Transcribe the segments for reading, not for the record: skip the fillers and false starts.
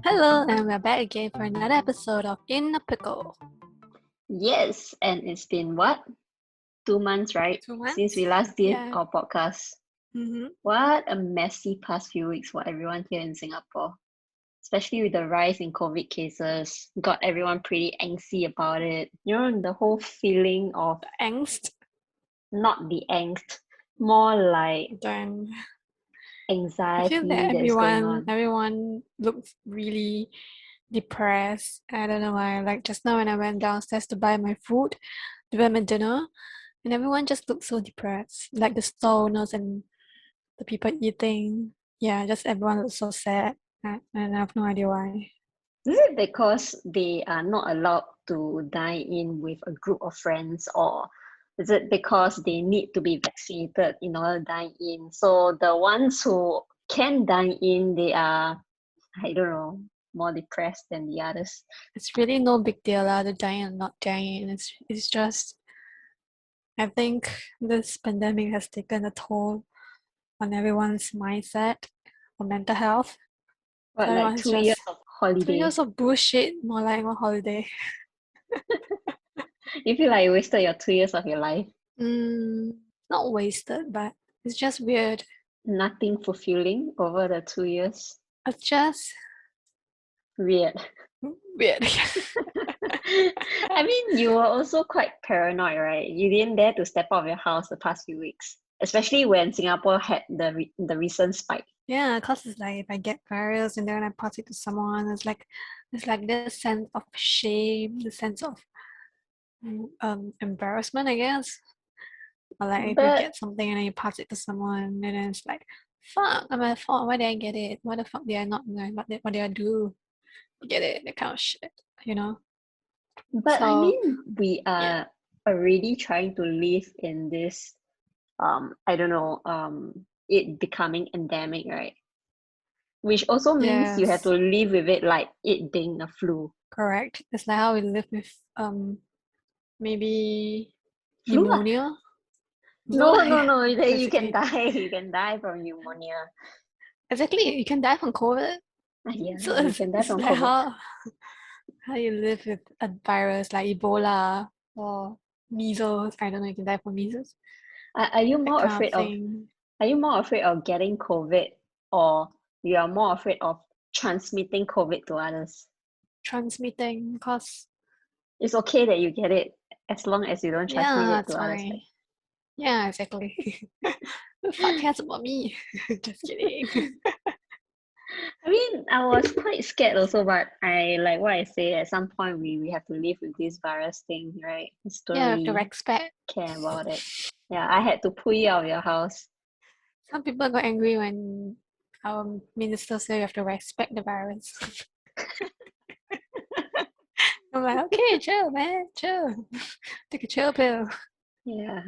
Hello, and we're back again for another episode of In a Pickle. Yes, and it's been what? 2 months, right? 2 months? Since we last did Yeah. our podcast. What a messy past few weeks for everyone here in Singapore. Especially with the rise in COVID cases. Got everyone pretty angsty about it. You know, the whole feeling of Angst. not the angst, more like Then anxiety I feel that that's going on. everyone looks really depressed. I don't know why. Like just now when I went downstairs to buy my food, to buy my dinner, and everyone just looked so depressed. Like the stall owners and the people eating. Yeah, just everyone looks so sad. And I have no idea why. Is it because they are not allowed to dine in with a group of friends, or is it because they need to be vaccinated in order to dine in? So the ones who can dine in, they are, I don't know, more depressed than the others. It's really no big deal to dine or not dine. It's just I think this pandemic has taken a toll on everyone's mindset or mental health. But like Everyone's 2 years just of 2 holiday, years of bullshit, more like a holiday. you feel like you wasted your 2 years of your life. Not wasted, but it's just weird. Nothing fulfilling over the 2 years. It's just Weird. weird. I mean, you were also quite paranoid, right? You didn't dare to step out of your house the past few weeks, especially when Singapore had the recent spike. Yeah, because it's like if I get virus and then I pass it to someone, it's like this sense of shame, the sense of embarrassment, I guess. Or like if you But get something and then you pass it to someone and then it's like, fuck, I'm at fault. Why did I get it? Why the fuck did I not know? What did I do? Get it? That kind of shit, you know? I So mean, we yeah. are already trying to live in this I don't know, it becoming endemic, right? Which also means you have Yes, to live with it like it being a flu. correct. It's like how we live with maybe Flu? Ah? pneumonia. No, Like, no. You can basically. die. You can die from pneumonia. Exactly, you can die from COVID. Yeah, So you can die it's from like COVID. how you live with a virus like Ebola or measles. I don't know, you can die from measles. Are you That more kind of afraid of thing. getting COVID, or you are more afraid of transmitting COVID to others? Transmitting, because It's okay that you get it as long as you don't transmit yeah, it to it's others, fine. right? Yeah, exactly. Who the fuck cares about me? Just kidding. I mean, I was quite scared also, but I like what I say, at some point we have to live with this virus thing, right? Just don't Yeah, I have to really respect. care about it. Yeah, I had to pull you out of your house. Some people got angry when our minister said you have to respect the virus. I'm like, okay, chill, man, chill. Take a chill pill. Yeah.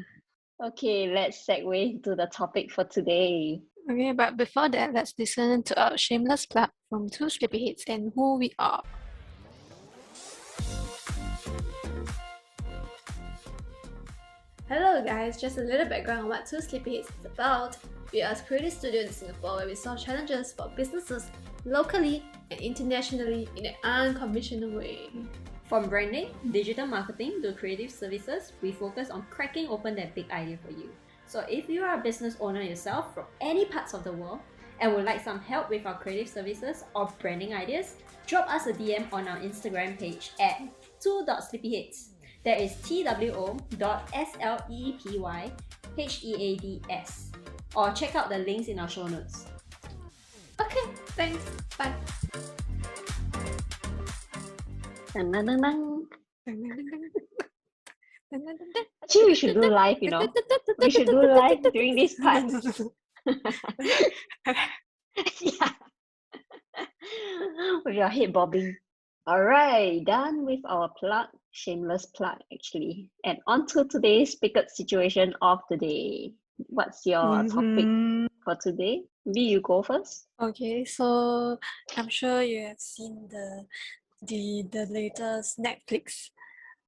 Okay, let's segue to the topic for today. Okay, but before that, let's listen to our shameless plug from two sleepyheads and who we are. Hello guys, just a little background on what Two Sleepyheads is about. We are a creative studio in Singapore where we solve challenges for businesses locally and internationally in an unconventional way. From branding, digital marketing to creative services, we focus on cracking open that big idea for you. So if you are a business owner yourself from any parts of the world and would like some help with our creative services or branding ideas, drop us a DM on our Instagram page at 2.sleepyheads. That is TWO.SLEPYHEADS. Or check out the links in our show notes. Okay, thanks. Bye. Dun, dun, dun, dun. Actually, we should do live, you know. We should do live during this part. Yeah. With your head bobbing. Alright, done with our plug, shameless plug actually. And on to today's picked situation of the day. What's your topic for today? Maybe you go first. Okay, so I'm sure you have seen the latest Netflix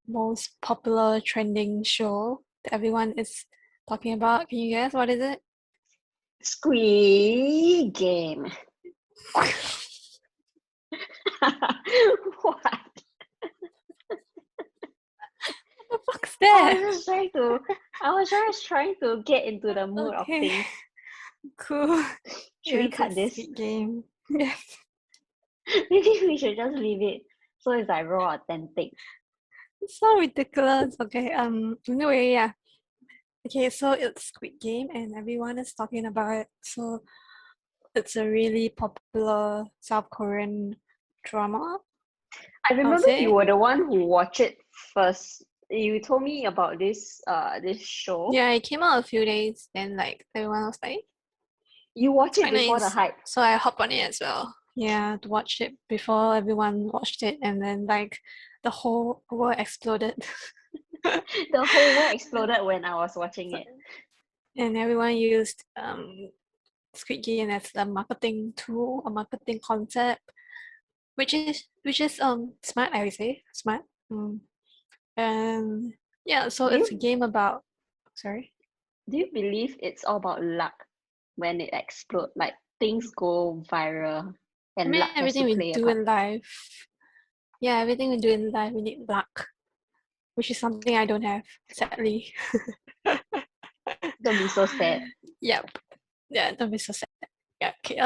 most popular trending show that everyone is talking about. Can you guess what is it? Squid Game. What? What the fuck's that? I was just trying to get into the mood of Okay. things. Cool. Should we Yes, cut it's this? Squid Game. Yes. Maybe we should just leave it so it's like raw, authentic. It's so ridiculous. Okay, anyway, yeah. Okay, so it's Squid Game and everyone is talking about it. So it's a really popular South Korean drama. I remember say. you were the one who watched it first. You told me about this show. Yeah, it came out a few days, then like everyone was like, You watched it quite before the nice. hype. So I hopped on it as well. Yeah, to watch it before everyone watched it, and then like the whole world exploded. The whole world exploded when I was watching it. And everyone used Squid Game as a marketing tool, a marketing concept, which is smart, I would say, smart. And yeah, so Do it's a you game about. Sorry. do you believe it's all about luck when it explodes? Like things go viral I and mean, luck has everything to we play a do part. in life. Yeah, everything we do in life, we need luck, which is something I don't have, sadly. Don't be so sad. Yep. Yeah, don't be so sad. Yeah. Okay.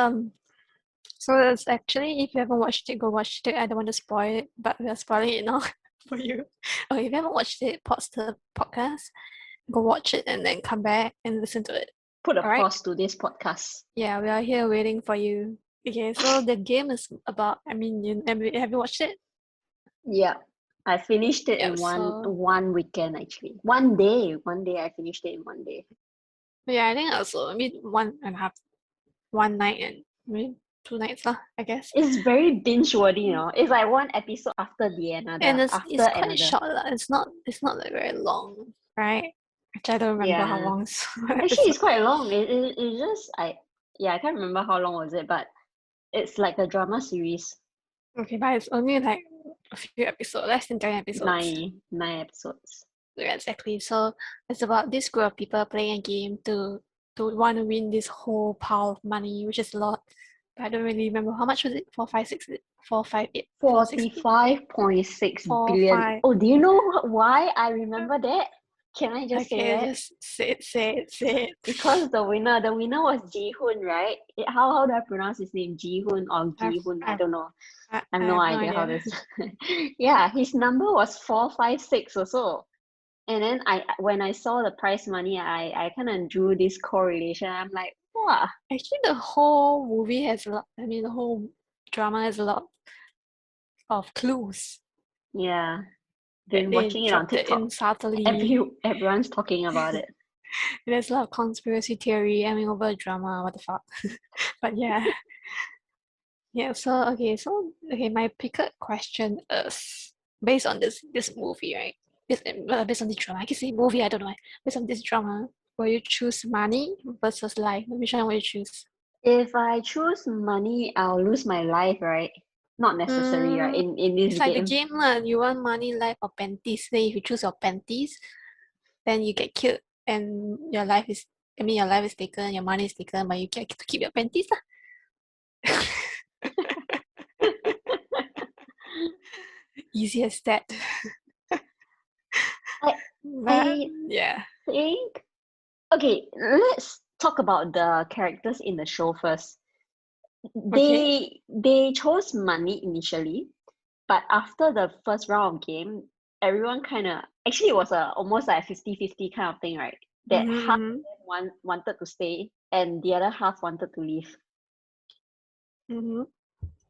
So it's actually, if you haven't watched it, go watch it. I don't want to spoil it, but we are spoiling it now for you. Or if you haven't watched it, pause the podcast, go watch it, and then come back and listen to it. Put a Alright? pause to this podcast. Yeah, we are here waiting for you. Okay, so the game is about. I mean, have you watched it? Yeah. I finished it Yeah. in So one weekend actually. One day I finished it in one day. yeah, I think also maybe 1.5, 1 night and maybe 2 nights lah, I guess. It's very binge worthy, you know. It's like one episode after the another. And it's after quite another. short lah. It's not like very long, right? Which I don't remember how Yeah. long is Actually, it's quite long. It just I can't remember how long was it, but it's like a drama series. Okay, but it's only like a few episodes, less than 10 episodes. Nine episodes. Yeah, exactly. So it's about this group of people playing a game to want to win this whole pile of money, which is a lot. But I don't really remember how much was it. 4, 5, 6, 4, 5, 8, 4, 6, 45.6 4, billion. 5. Oh, do you know why I remember that? Can I just say Okay, that? just say it. Because the winner was Ji-hoon, right? How do I pronounce his name? Ji-hoon or Gi-hoon? I don't know. I I have no idea how this. Yeah, his number was 456 or so. And then when I saw the prize money, I kind of drew this correlation. I'm like, wow. Actually, the whole movie has a lot. I mean, the whole drama has a lot of clues. Yeah. That Been they watching it on dropped it TikTok. in subtly. Everyone's talking about it. There's a lot of conspiracy theory. I mean, over drama. What the fuck? But yeah. Yeah. So okay. My picked question is based on this movie, right? Based on this drama. I can say movie. I don't know why. Based on this drama, will you choose money versus life? Which one will you choose? If I choose money, I'll lose my life, right? Not necessary, right? In this It's like the game. game lah. You want money, life, or panties. Then if you choose your panties, then you get killed, and your life is taken, your money is taken, but you get to keep your panties lah. Easy as that. Yeah. Think. Okay, let's talk about the characters in the show first. Okay. They chose money initially, but after the first round of game, everyone kind of actually it was almost like a 50-50 kind of thing, right? That half of them wanted to stay and the other half wanted to leave.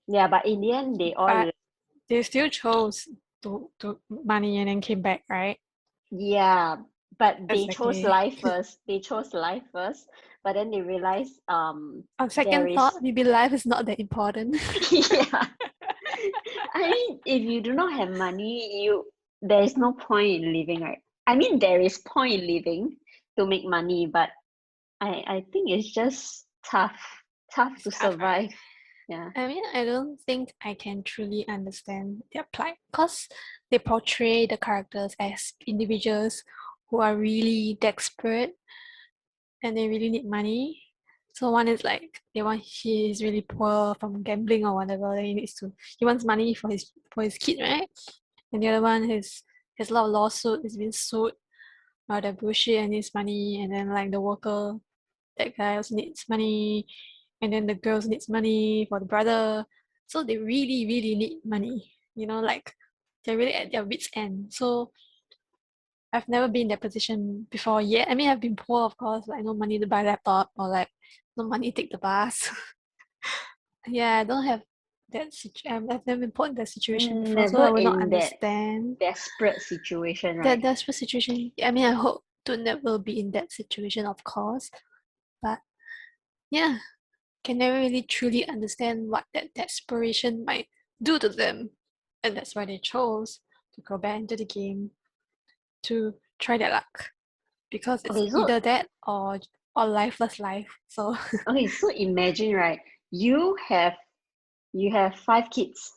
Yeah, but in the end, they still chose to money and then came back, right? Yeah, but they chose Exactly. life first. They chose life first, but then they realized on second thought, maybe life is not that important. Yeah. I mean, if you do not have money, there is no point in living, right? I mean, there is point in living to make money, but I think it's just tough to survive. Right? Yeah. I mean, I don't think I can truly understand their plight because they portray the characters as individuals who are really desperate and they really need money. So one is like he's really poor from gambling or whatever. Then he wants money for his kid, right? And the other one has a lot of lawsuit. He's been sued or that bullshit and needs money. And then like the worker, that guy also needs money. And then the girls needs money for the brother. So they really, really need money. Like they're really at their wits' end. So I've never been in that position before yet. I mean, I've been poor, of course, like no money to buy a laptop or like no money to take the bus. Yeah, I don't have that situation. I've never been put in that situation before, so Never I will not in that understand desperate situation, that right? desperate situation. I mean, I hope to never be in that situation, of course. But yeah, can never really truly understand what that desperation might do to them. And that's why they chose to go back into the game to try their luck. Because it's Okay, so either that or lifeless life. So okay, so imagine, right? You have 5 kids.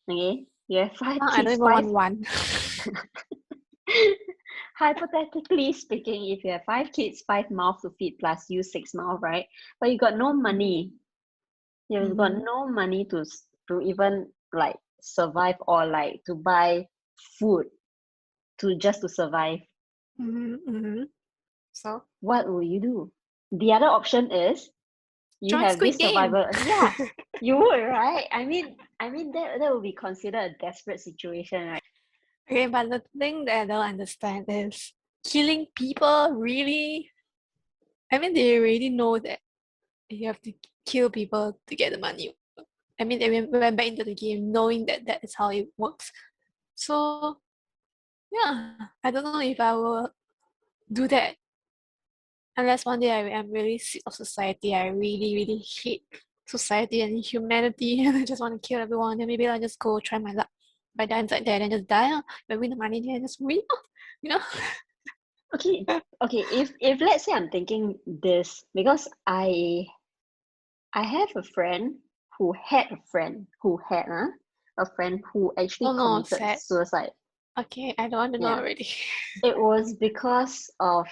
Okay, you have five I don't kids, even five. want one. Hypothetically speaking, if you have 5 kids, 5 mouths to feed plus you 6 mouths, right? But you got no money. You've got Mhm. no money to even like survive or like to buy food to survive. So What will you do? The other option is you join have Squid this Game. survival. Yeah, you would, right? I mean that would be considered a desperate situation, right? Okay, but the thing that I don't understand is killing people really. I mean, they already know that you have to kill people to get the money. I mean, they went back into the game knowing that that is how it works. So yeah, I don't know if I will do that unless one day I'm really sick of society. I really, really hate society and humanity, and I just want to kill everyone. Then maybe I'll just go try my luck. If I die inside there, then just die. If I win the money, then I just win. You know? Okay, if let's say I'm thinking this because I have a friend who had a friend who actually Oh no, committed sad. suicide. Okay, I don't want to know Yeah, already. it was because of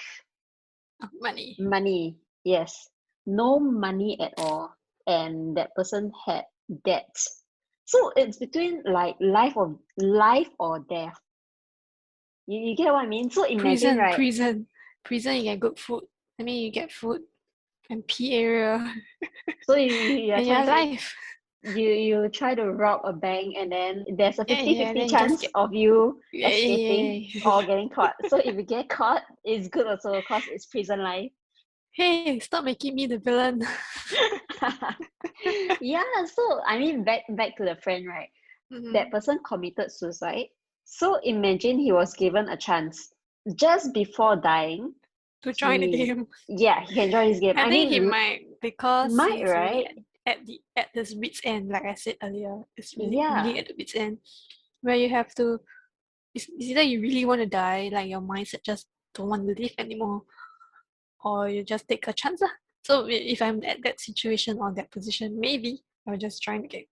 Money. money. Yes, no money at all, and that person had debts. So it's between like life or death. You get what I mean? So imagine, Prison, right? prison, prison. You get good food. I mean, you get food and pee area, So you are and trying you're to say alive. you try to rob a bank and then there's a Yeah, 50 yeah. 50 Then you just chance get. of you Yeah, escaping yeah, yeah. or getting caught. So if you get caught, it's good also because it's prison life. Hey, stop making me the villain. Yeah, so I mean back to the friend, right? That Mhm. person committed suicide. So imagine he was given a chance just before dying. To join the He game. he can join this game. I I think mean, he might because might, he's really right? at his wits end, like I said earlier. It's really Yeah. really at the wits end, where you have to. It's either you really want to die, like your mindset just don't want to live anymore, or you just take a chance lah. So if I'm at that situation or that position, maybe I'll just try the game.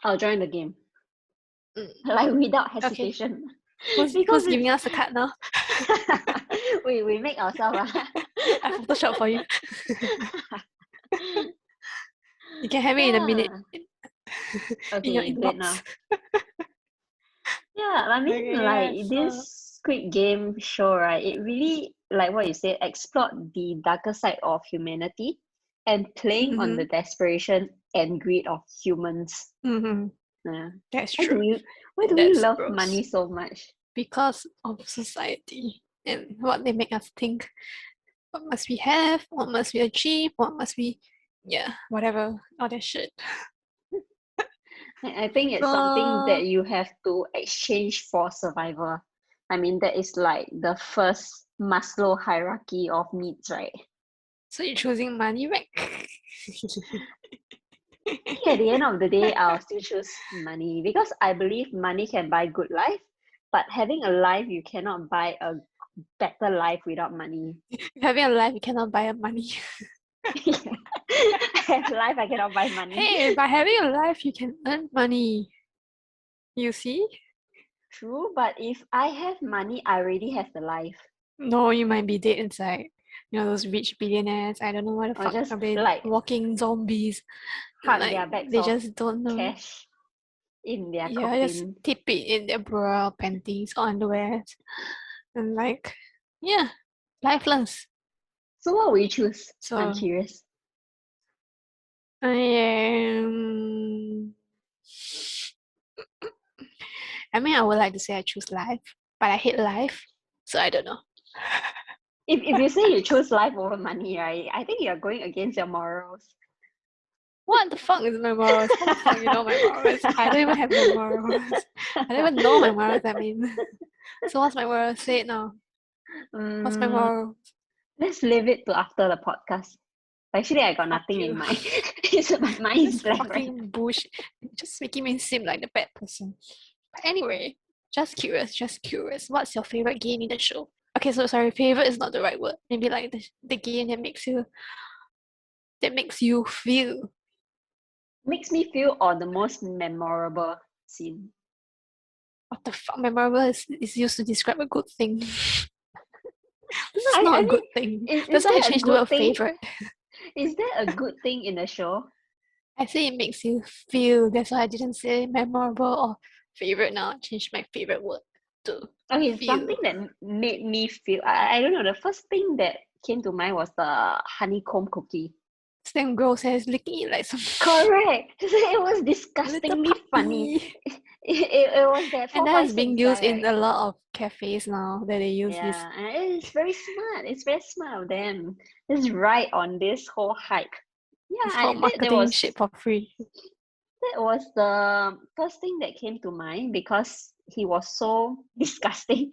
I'll join the game. Mm. Like without Okay, hesitation. who's Because giving it's us the card now? we make ourselves I Photoshop for you. You can have it in a minute yeah. in your Okay, good inbox. now. Yeah, I mean Okay, like yeah, so this Squid Game show, right? It really, like what you said, explored the darker side of humanity and playing on the mm-hmm, desperation and greed of humans. mm-hmm, Yeah. that's Why do true. why do And we that's love gross. money so much? Because of society and what they make us think. What must we have? What must we achieve? What must we, yeah, whatever, all that shit. I think it's something that So, you have to exchange for survival. I mean, that is like the first Maslow hierarchy of needs, right? so you're choosing money, right? I think at the end of the day, I'll still choose money because I believe money can buy good life, but having a life, you cannot buy a better life without money. Having a life, you cannot buy a money. I have life, I cannot buy money. Hey, by having a life, you can earn money. You see? True, but if I have money, I already have the life. No, you might be dead inside. those rich billionaires. I don't know what the Or fuck just are they, like walking zombies. park Like their bags they of just don't know. cash in their Yeah, just coffin. tip it in their bra, panties, or underwear, and like, yeah, lifeless. So what will you choose? I'm So curious. I am. I mean, I would like to say I choose life, but I hate life, so I don't know. If you say you choose life over money, right, I think you're going against your morals. What the fuck is my morals? How the fuck you know my morals? I don't even have my morals. I don't even know my morals. I mean, so what's my morals? Say it now. What's my Mm, moral? let's leave it to after the podcast. Actually, I got Fuck nothing in you. mind. My mind is Just blank right now. fucking bullshit. Just making me seem like the bad person. But anyway, just curious. What's your favorite game in the show? Okay, so sorry, favorite is not the right word. Maybe like the game that makes you feel. Makes me feel or the most memorable scene. What the fuck? Memorable is used to describe a good thing. This is I not a mean, good thing. is That's why I there a changed the good word thing? favorite. Is there a good thing in the show? I say it makes you feel. That's why I didn't say memorable or favorite. Now I changed my favorite word to Okay, feel. something that made me feel. I don't know. The first thing that came to mind was the honeycomb cookie. It's damn gross. It's licking it like some Correct. It was little disgustingly funny. puppy. It was that And that is 456 being guy, used in right? a lot of cafes now that they use this. Yeah, and it's very smart. It's very smart of them. It's right on this whole hype. Yeah, It's called marketing shit for free. that was the first thing that came to mind because he was so disgusting.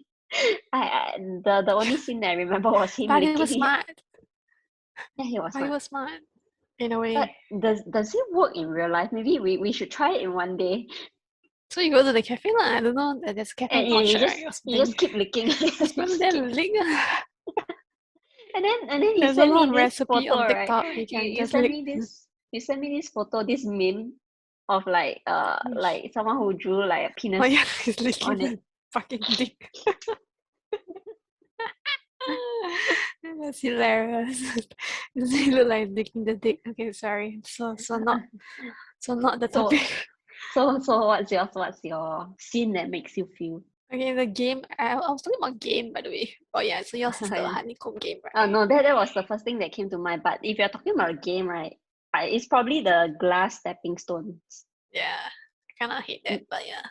The only scene that I remember was him But he was licking it. smart. Yeah, he was But he smart. was smart in a But way. does it work in real life? Maybe we should try it in one day. So you go to the cafe lah. I don't know. There's a cafe And in you Orchard, just right? Or you just something. keep licking. Just go Just there keep. and lick. And then you There's a sent lot me of this recipe photo, on right? TikTok. You You can you just sent lick. me this photo, this meme of like someone who drew like a Oh penis yeah, he's licking on it. the fucking dick. That's hilarious. Does he look like licking the dick? Okay, sorry. So not the So topic. so what's your scene that makes you feel? Okay, the game. I was talking about game, by the way. Oh yeah, so yours is the honeycomb game, right? No, that was the first thing that came to mind. But if you're talking about a game, right, it's probably the glass stepping stones. Yeah, I kind of hate that, but yeah.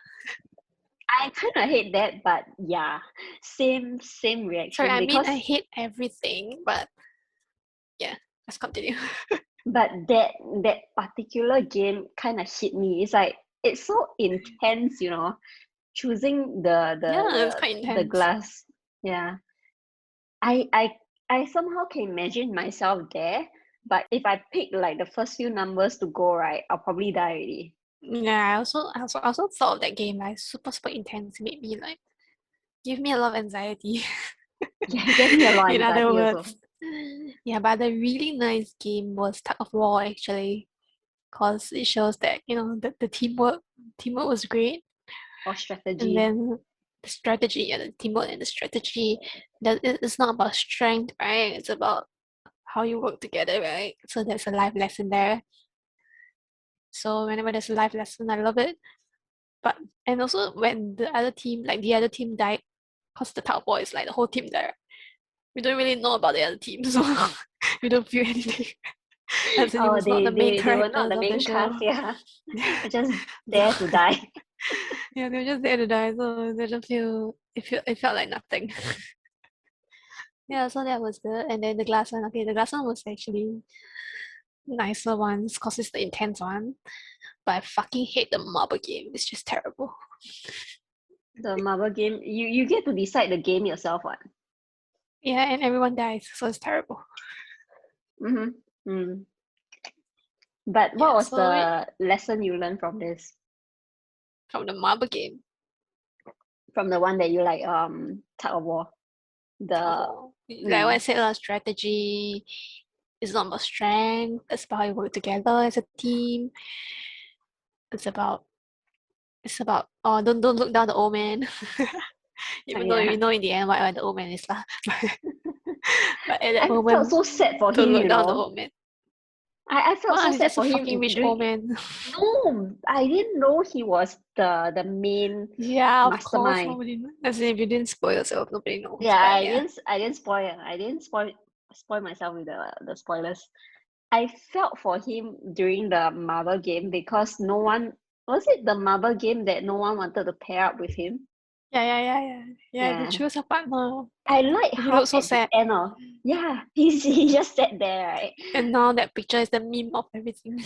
I kind of hate that, but yeah, same reaction. Sorry, I mean because I hate everything, but yeah, let's continue. but that particular game kind of hit me. It's like it's so intense, choosing Yeah, it's quite the intense. glass. Yeah, I somehow can imagine myself there, but if I pick like the first few numbers to go, right, I'll probably die already. Yeah, I also thought of that game like super intense. It made me like give me a lot of anxiety. Yeah, it gave me a lot of In other anxiety words. also. Yeah, but the really nice game was Tug of War actually, because it shows that the teamwork was great, Or and strategy. then the strategy, yeah, the teamwork and the strategy, that it's not about strength, right? It's about how you work together, right? So there's a life lesson there. So whenever there's a life lesson, I love it. But and also when the other team died, because the Tug of War is like the whole team died. We don't really know about the other team, so we don't feel anything. As in, it was not the main they were not characters the of the main show. cast, yeah. They're just there to die. Yeah, they were just there to die, so they just it felt like nothing. Yeah, so that was good. And then the glass one, okay, the glass one was actually nicer ones because it's the intense one. But I fucking hate the marble game. It's just terrible. The marble game, you get to decide the game yourself, what? Yeah, and everyone dies, so it's terrible. Mm-hmm. Mm. But what Yeah, was so the lesson you learned from this? from the marble game, From the one that you like, Tug of War. like what I said, strategy is not about strength. It's about how you work together as a team. It's about don't look down the old man. Even though yeah. we know in the end what the old man is lah. But at that I felt moment, so sad for to him, look you down the know. old man. I felt so He's sad just a for him fucking rich during. old man. No, I didn't know he was the main Yeah, of course, mastermind. nobody knows. As in, if you didn't spoil yourself, nobody knows. Yeah, But I didn't spoil myself with the spoilers. I felt for him during the marble game because no one was it the marble game that no one wanted to pair up with him. Yeah, they Yeah. choose a partner. I like He how looked so at the sad. end of he just sat there, right? And now that picture is the meme of everything.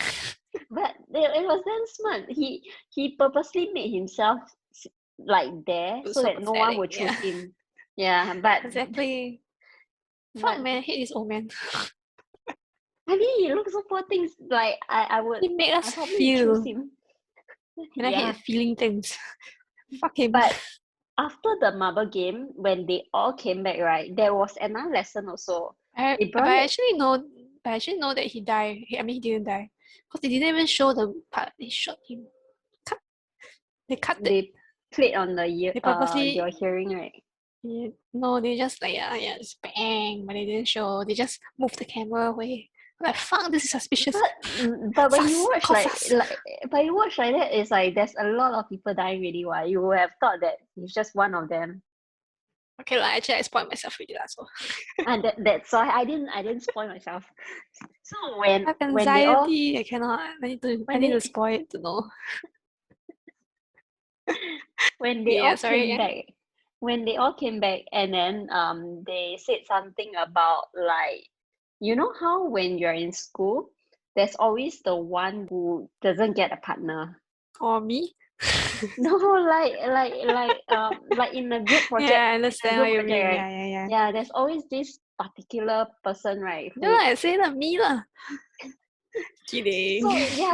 But it was then smart. He purposely made himself like there It was so so that no one pathetic, would choose yeah. him. Yeah, but Exactly. Fuck but man, I hate this old man. I mean he looks so poor things. Like I would He made us probably feel. choose him. And I Yeah. hate feeling things. Fuck him. But after the marble game, when they all came back, right, there was another lesson also. I They but brought I it. actually know that he died. I mean, he didn't die because they didn't even show the part they shot him. They cut it. They played on the They purposely. your hearing, right? Yeah, no, they just like just bang, but they didn't show. They just moved the camera away. Like fuck, this is suspicious. But when you Sus, watch call like sus. but you watch like that, it's like there's a lot of people dying really. Why you would have thought that he's just one of them. Okay, like actually I spoiled myself really lah. So And that's why I didn't spoil myself. So I have when they all anxiety. I cannot. I need to spoil it to know. when they Yeah, all sorry, came yeah. back when they all came back and then they said something about like you know how when you're in school there's always the one who doesn't get a partner. Or me. No, like in a group project. Yeah, I understand what you project, mean. right? Yeah. Yeah, there's always this particular person, right? No, I say lah, me lah. Kidding.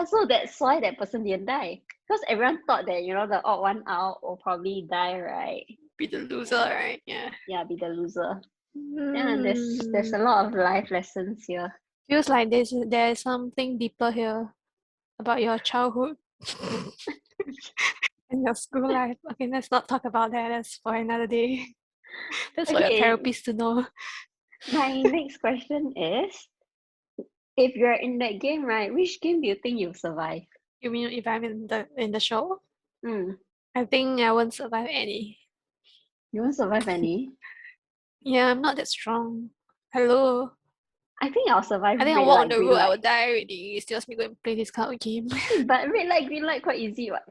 So that's why that person didn't die. Because everyone thought that, you know, the odd one out will probably die, right? Be the loser, right? Yeah. Yeah, be the loser. Yeah, there's a lot of life lessons here. Feels like there's something deeper here about your childhood and your school life. Okay, let's not talk about that. That's for another day. That's for your Okay. therapist to know. My next question is, if you're in that game, right, which game do you think you'll survive? You mean if I'm in the show? Mm. I think I won't survive any. You won't survive any? Yeah, I'm not that strong. Hello. I think I'll survive I think I red walk on light, the green road, I light. would die already. You still ask me to go and play this kind of game. But red light, green light quite easy, what?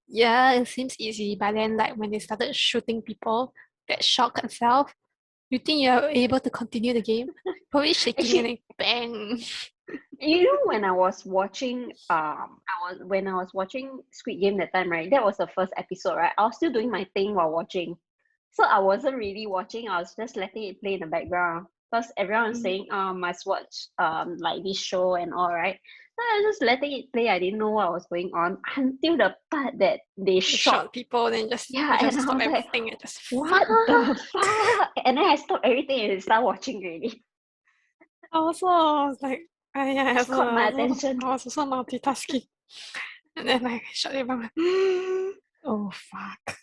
Yeah, it seems easy, but then like when they started shooting people, that shock itself, you think you're able to continue the game? Probably shaking and then bang. You know, when I was watching when I was watching Squid Game that time, right? That was the first episode, right? I was still doing my thing while watching. So I wasn't really watching, I was just letting it play in the background. Because everyone was saying, must watch like this show and all, right? So I was just letting it play. I didn't know what was going on until the part that they You shot. shot people, then just Yeah, you and just I stop was like, everything and just what the fuck? And then I stopped everything and started watching already. I was like, Just caught my attention. I was also multitasking. And then I shut it down. Oh fuck.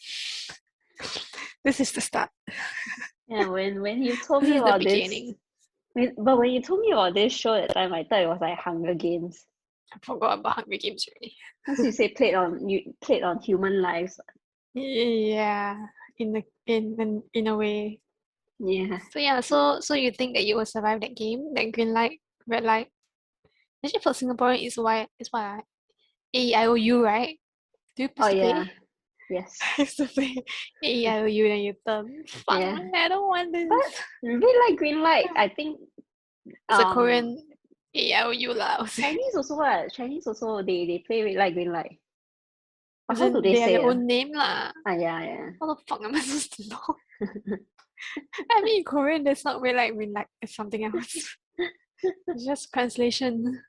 This is the start. Yeah, when you told This me is the about this, beginning. but when you told me about this show that time, I thought it was like Hunger Games. I forgot about Hunger Games already. Because you say played on human lives. Yeah, in a way. Yeah. So yeah, so you think that you will survive that game, that green light, red light? Actually, for Singaporean, is what A-E-I-O-U, right? Do you Oh used to yeah. play? Yes. I used to play A-E-I-O-U, then you turn. Fuck, Yeah. man, I don't want this. But red light, green light, I think It's a Korean A-E-I-O-U lah, I would say. Chinese also what? Chinese also they play red light, green light. But As how in, do they have say? their own name lah. Yeah. How the fuck am I supposed to know? I mean, in Korean, there's not red light, green light. It's something else. It's just translation.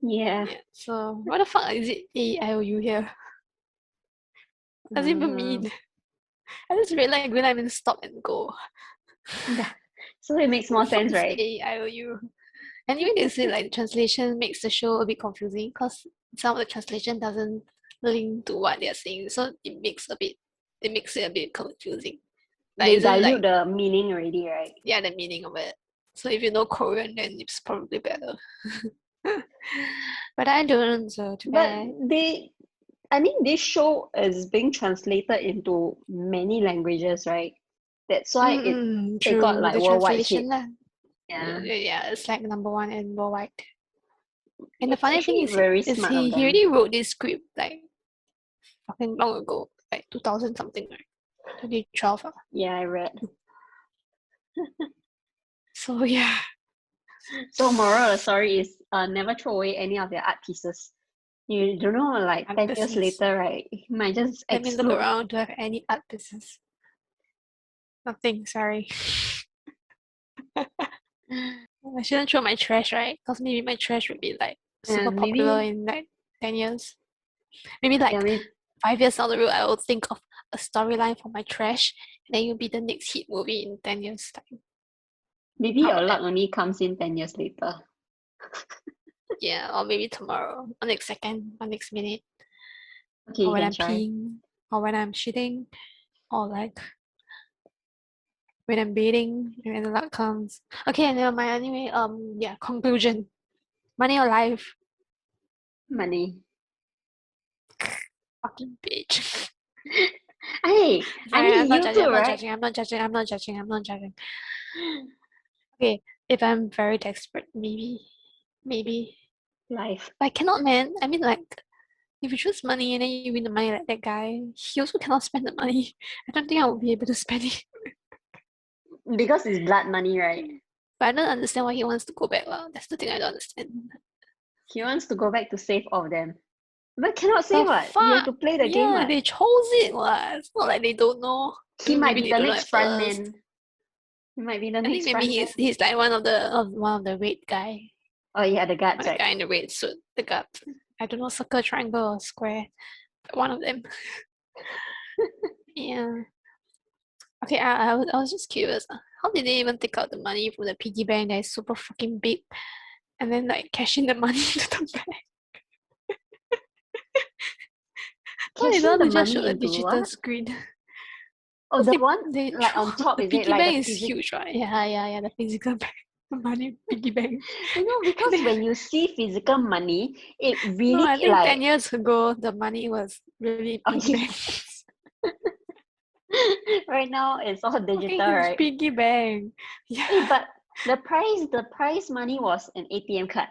Yeah. Yeah. So, what the fuck is it A-E-I-O-U here? What does it even mean? I just read like green light means stop and go. Yeah. So it makes more sense, right? A-I-O-U. And even they say like the translation makes the show a bit confusing because some of the translation doesn't link to what they're saying. So it makes a bit it makes it a bit confusing. They isn't dilute the meaning already, right? yeah, the meaning of it. So if you know Korean, then it's probably better. But I don't, so too But bad. this show is being translated into many languages, right? That's why it True. got like The worldwide hit. translation lah. Yeah. Yeah, it's like number one in worldwide. And the It's funny thing actually very smart of he them. already wrote this script like fucking long ago, like 2000 something, right? 2012. Yeah, I read. So yeah. So moral of the story is never throw away any of your art pieces. You don't know, like Art 10 years pieces. later, right? You might just Let me look explode. around. Do I have any art pieces? Nothing, sorry. I shouldn't throw my trash, right? Because maybe my trash would be like super popular Maybe in like 10 years. Maybe like yeah, maybe 5 years down the road, I will think of a storyline for my trash, and then it will be the next hit movie in 10 years' time. maybe How your about luck that? only comes in 10 years later. Yeah, or maybe tomorrow, or next second, or next minute, Okay, or you when can I'm try. peeing, or when I'm shitting, or like when I'm bathing, when the luck comes. Okay, never mind. Anyway, yeah, conclusion. Money or life? Money. Fucking bitch. Hey, I Sorry, I'm mean not you judging, too, I'm not right? judging, I'm not judging, I'm not judging, I'm not judging. Okay, if I'm very desperate, maybe. Life. But I cannot, man. I mean, like, if you choose money and then you win the money like that guy, he also cannot spend the money. I don't think I will be able to spend it. Because it's blood money, right? But I don't understand why he wants to go back. Well, that's the thing I don't understand. He wants to go back to save all of them. But cannot The save what? You have fuck? to play the game Yeah, what? they chose it. What? It's not like they don't know. I He mean, might maybe be they the don't know next at front first. man. He might be the I think next maybe front man. he's like one of the red guy. Oh yeah, the guards, The right? guy in the red suit. The guard. I don't know, circle, triangle, or square. But one of them. Yeah. Okay, I was just curious. How did they even take out the money from the piggy bank that is super fucking big and then like cash in the money into the bank? Why they Cashing don't the want to just show money the into digital what? screen? Oh, Because the one they like on top, the is it piggy like the bank is physical? huge, right? Yeah, the physical bank. The money piggy bank. You know, And because then, when you see physical money, it no, really I think 10 like years ago the money was really piggy okay. banks. Right now it's all Fucking digital, huge right? piggy bank. Hey, Yeah. but the prize money was an ATM card.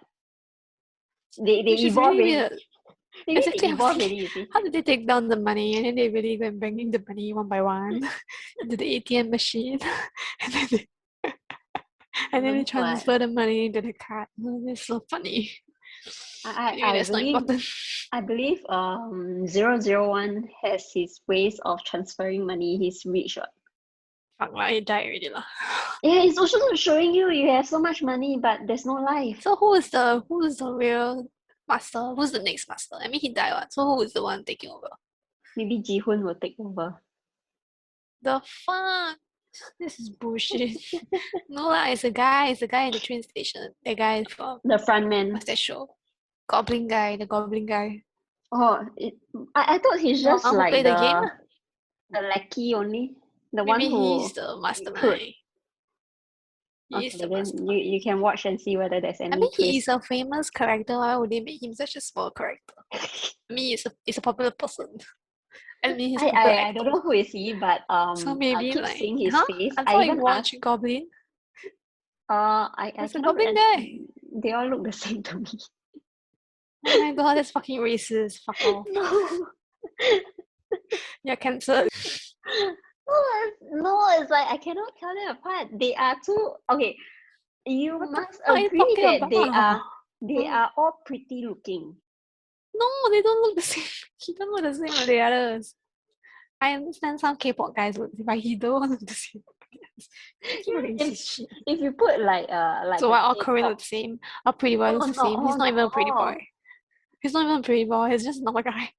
They Which is evolved really already. weird. Maybe they Exactly, I was evolved thinking, already, you see. how did they take down the money and then they really went banging the money one by one into the ATM machine and then they, and then they What? transfer the money into the card. Oh, that's so funny. Anyway, I that's not believe important. 001 has his ways of transferring money. He's rich. What? Fuck lah, he died already lah. Yeah, it's also showing you have so much money, but there's no life. So who is the real master? Who's the next master? I mean, he died what? So who is the one taking over? Maybe Ji-hoon will take over. The fuck? This is bullshit. No lah, it's a guy in the train station. The guy from The front man. what's that show? Goblin guy, the goblin guy. Oh, I thought he's The just one who like play the game lah. the lackey only. The one Maybe who he's the recruit. mastermind. He is Okay, the then mastermind. you can watch and see whether there's I any mean, he twist. is a famous character. Why would they make him such a small character? I mean, he's a popular person. I mean, he's a popular I actor. don't know who is he, but So I maybe keep like, seeing his huh? face. I I thought you even asked. watched Goblin. I It's a cannot goblin remember. guy. They all look the same to me. Oh my god, that's fucking racist. Fuck off. No. You're cancelled. No, it's like I cannot tell them apart. They are too okay. You What the must fuck are you agree talking that about? they are all pretty looking. No, they don't look the same. He don't look the same as the others. I understand some K-pop guys look, but he don't look the same. Fucking racist shit. If you put like So a why all Korean K-pop, look the same? All pretty boy looks the same. He's not even a pretty boy. He's not even a pretty boy. He's just a normal guy.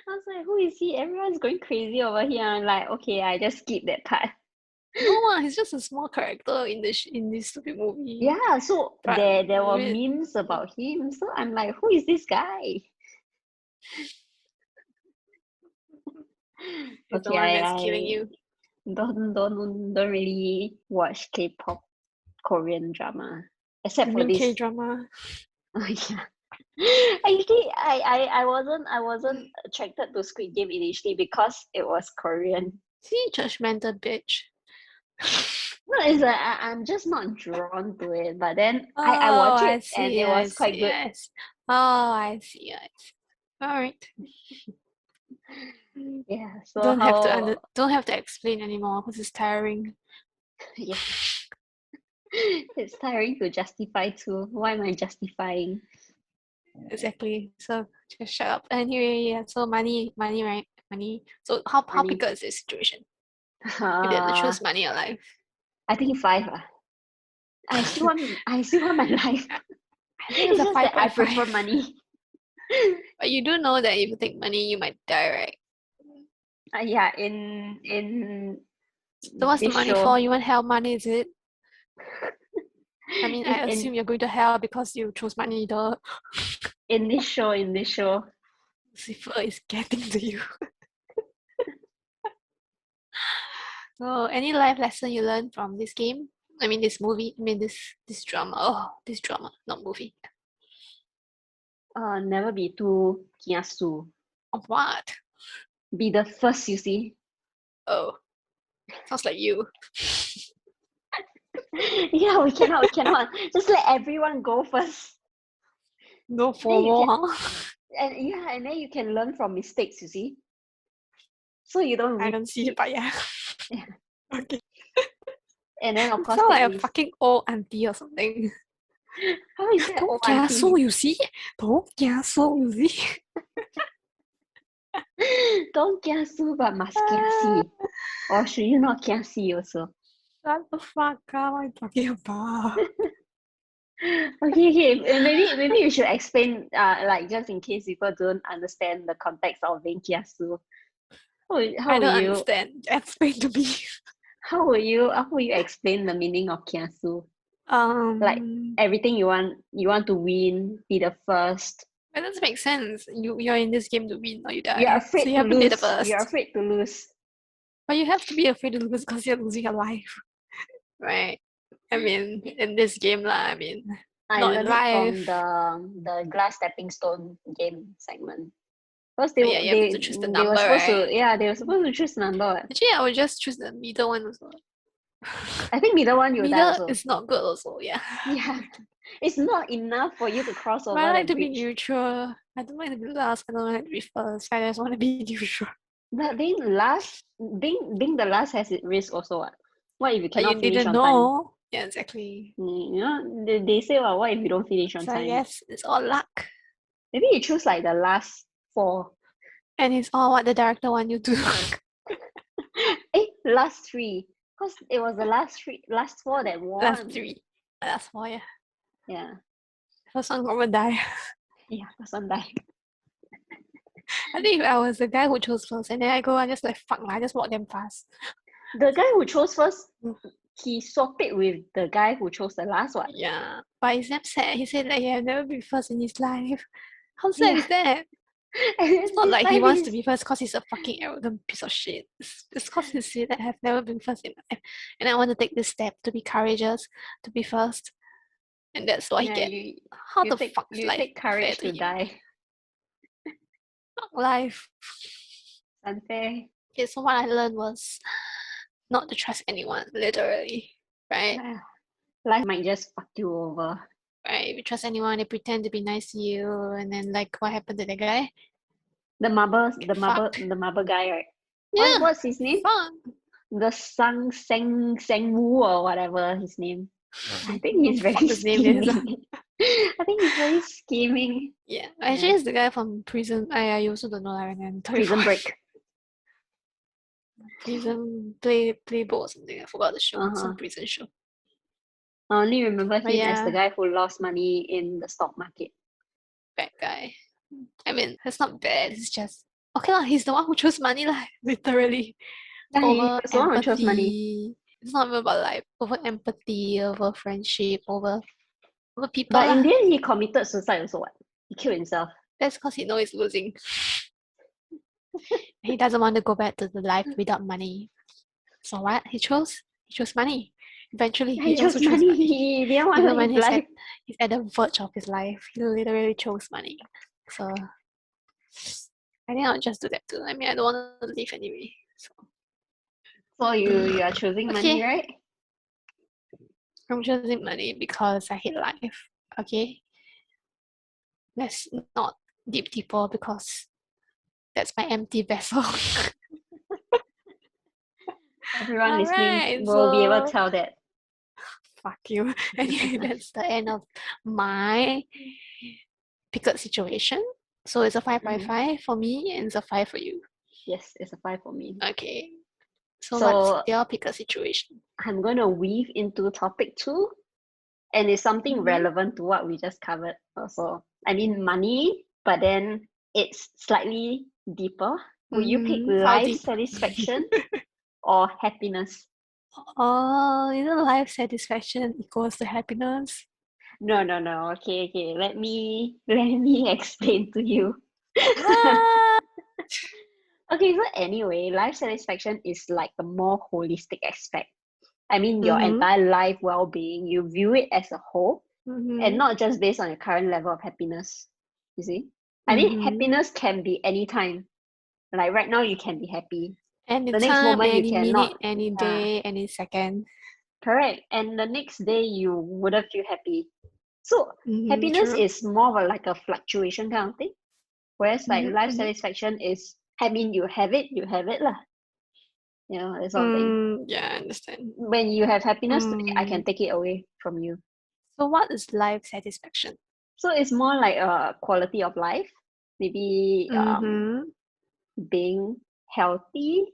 I was like, who is he? Everyone's going crazy over here. I'm like, okay, I just skip that part. No, he's just a small character in this stupid movie. Yeah, so But there were with- memes about him. So I'm like, who is this guy? It's the Okay, one that's killing you. don't really watch K-pop Korean drama except for Premium this. K-drama. Oh yeah. Actually, I wasn't attracted to Squid Game initially because it was Korean. See, judgmental bitch. No, it's like I'm just not drawn to it. But then Oh, I watch I it and see, it I was quite see, good. yes. Oh, I see. All right. Yeah. So Don't have to how? don't have to explain anymore because it's tiring. Yeah. It's tiring to justify too. Why am I justifying? Exactly. So just shut up. Anyway, yeah. So money, right? Money. So how Money. pickle is this situation? If you had to choose money or life. I think 5. I still want my life. I think it's a just that I 5.5. prefer money. But you do know that if you take money, you might die, right? Yeah, in So what's the this money show, for? You want hell money, is it? I mean, I in assume you're going to hell because you chose money. The in this show, Lucifer is getting to you. So, any life lesson you learned from this game? I mean, this movie. I mean, this drama. Oh, this drama, not movie. never be too kiasu. Of what? Be the first, you see. Oh, sounds like you. Yeah, we cannot. Just let everyone go first. No Then you FOMO, can, huh? and then you can learn from mistakes, you see. So you don't I repeat. don't see it, but yeah. Yeah. Okay. And then of You course sound take like a risks. fucking old auntie or something. How is that old Don't auntie? kiasu, you see? Don't kiasu, you see? Don't kiasu, but must kiasi. Or should you not kiasi also? Shut the fuck up, what are you talking about? Okay. Maybe you should explain. Like just in case people don't understand the context of being kiasu. How I will don't you understand. Explain to me. how will you explain the meaning of kiasu? Like everything you want to win, be the first. It doesn't make sense. You're in this game to win or you die. You're So afraid you to have to be the lose. You're first. afraid to lose. But you have to be afraid to lose because you're losing your life. Right? I mean, in this game lah, I mean. I Not in learned it from life. the glass stepping stone game segment. Because they But yeah, you have to choose the they were number, supposed right? to they were supposed to choose number. Actually, I would just choose the middle one also. I think middle one you'll die Middle also. is not good also, yeah. Yeah. It's not enough for you to cross But over I like the to be bridge. neutral. I don't like to be last. I don't like to be first. I just want to be neutral. But being last, being the last has its risk also. What if you But you cannot finish didn't on time? know. Yeah, exactly. You know, they say, well, what if you don't finish on So time? yes, it's all luck. Maybe you choose like the last 4. And it's all what the director want you to. Last 3. Because it was the last 4 that won. Last 3. Last 4, yeah. Yeah. First one gonna die. Yeah, first one die. I think if I was the guy who chose first and then I go and just like fuck, I just walk them fast. The guy who chose first, he swapped it with the guy who chose the last one. Yeah. But it's damn sad. He said that he had never been first in his life. How sad is that? It's not like he wants to be first because he's a fucking arrogant piece of shit. It's because he said that I have never been first in life. And I want to take this step to be courageous, to be first. And that's what he get. How the fuck is you life take fair courage to to him? die. Fuck life. Unfair. Okay, so what I learned was not to trust anyone, literally. Right? Life might just fuck you over. Right? If you trust anyone, they pretend to be nice to you, and then like what happened to the guy? The marble fucked. guy, right? Yeah. What's his name? Fuck. The Sang Woo or whatever his name. I think he's very his name is. scheming. I think he's very scheming. Yeah. Actually, it's the guy from Prison. I also don't know that name. Prison Break. Prison Playbook or something. I forgot the show. Uh-huh. Some prison show. I only remember him as the yeah. guy who lost money in the stock market. Bad guy. I mean, it's not bad. It's just okay lah. He's the one who chose money lah. Literally. Yeah, Over he's the one who chose money. empathy. It's not even about like over empathy, over friendship, over people But in lah. the end, he committed suicide also. What? He killed himself. That's because he knows he's losing. He doesn't want to go back to the life without money. So what? He chose money. Eventually, He he also chose chose money. money. He didn't want Even to when live life. he's at the verge of his life, he literally chose money. So I think I'll just do that too. I mean, I don't want to live anyway. So you are choosing money, Okay, right? I'm choosing money because I hate life. Okay, let's not deep deeper because that's my empty vessel. Everyone listening Alright, will be able to so tell that. fuck you. Anyway, that's the end of my pickled situation. So it's a 5.5 for me and it's a 5 for you. Yes, it's a 5 for me. Okay. So what's So your pickled situation? I'm going to weave into topic 2, and it's something relevant to what we just covered also. I mean, money, but then it's slightly deeper. Would you pick How life deep? satisfaction or happiness? Oh, isn't life satisfaction equals to happiness? No. Okay. Let me explain to you. What? Okay, so anyway, life satisfaction is like the more holistic aspect. I mean, your entire life well-being, you view it as a whole and not just based on your current level of happiness. You see? I mean, happiness can be anytime. Like right now, you can be happy. Any The next time, moment, you any minute, cannot. any Yeah, day, any second. correct. And the next day, you wouldn't feel happy. So happiness True. is more of like a fluctuation kind of thing. Whereas like life Mm-hmm. satisfaction is, I mean, you have it lah. You know, that sort of thing. Yeah, I understand. When you have happiness today, I can Mm. take it away from you. So what is life satisfaction? So it's more like a quality of life, maybe being healthy,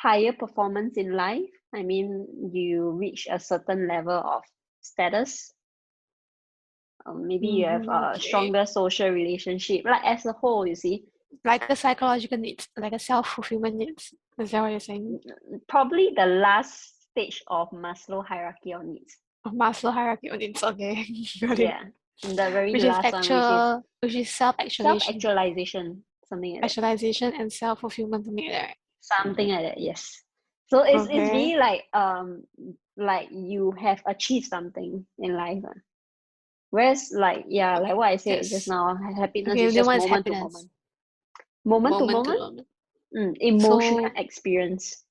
higher performance in life. I mean, you reach a certain level of status. Maybe you have a Okay. stronger social relationship, like as a whole, you see. Like a psychological needs, like a self-fulfillment needs. Is that what you're saying? Probably the last stage of Maslow hierarchy of needs. Of Maslow hierarchy of needs. Okay, got it. Yeah, the very Which is last one, which is self-actualization, self-actualization, something like that. actualization and self-fulfillment, something like that. Something like that, yes. So it's Okay. really like you have achieved something in life. Whereas like Okay. like what I said just Yes. now, happiness Okay. is Then just what is moment to happiness? moment. Moment to Moment to moment, moment. emotional So experience.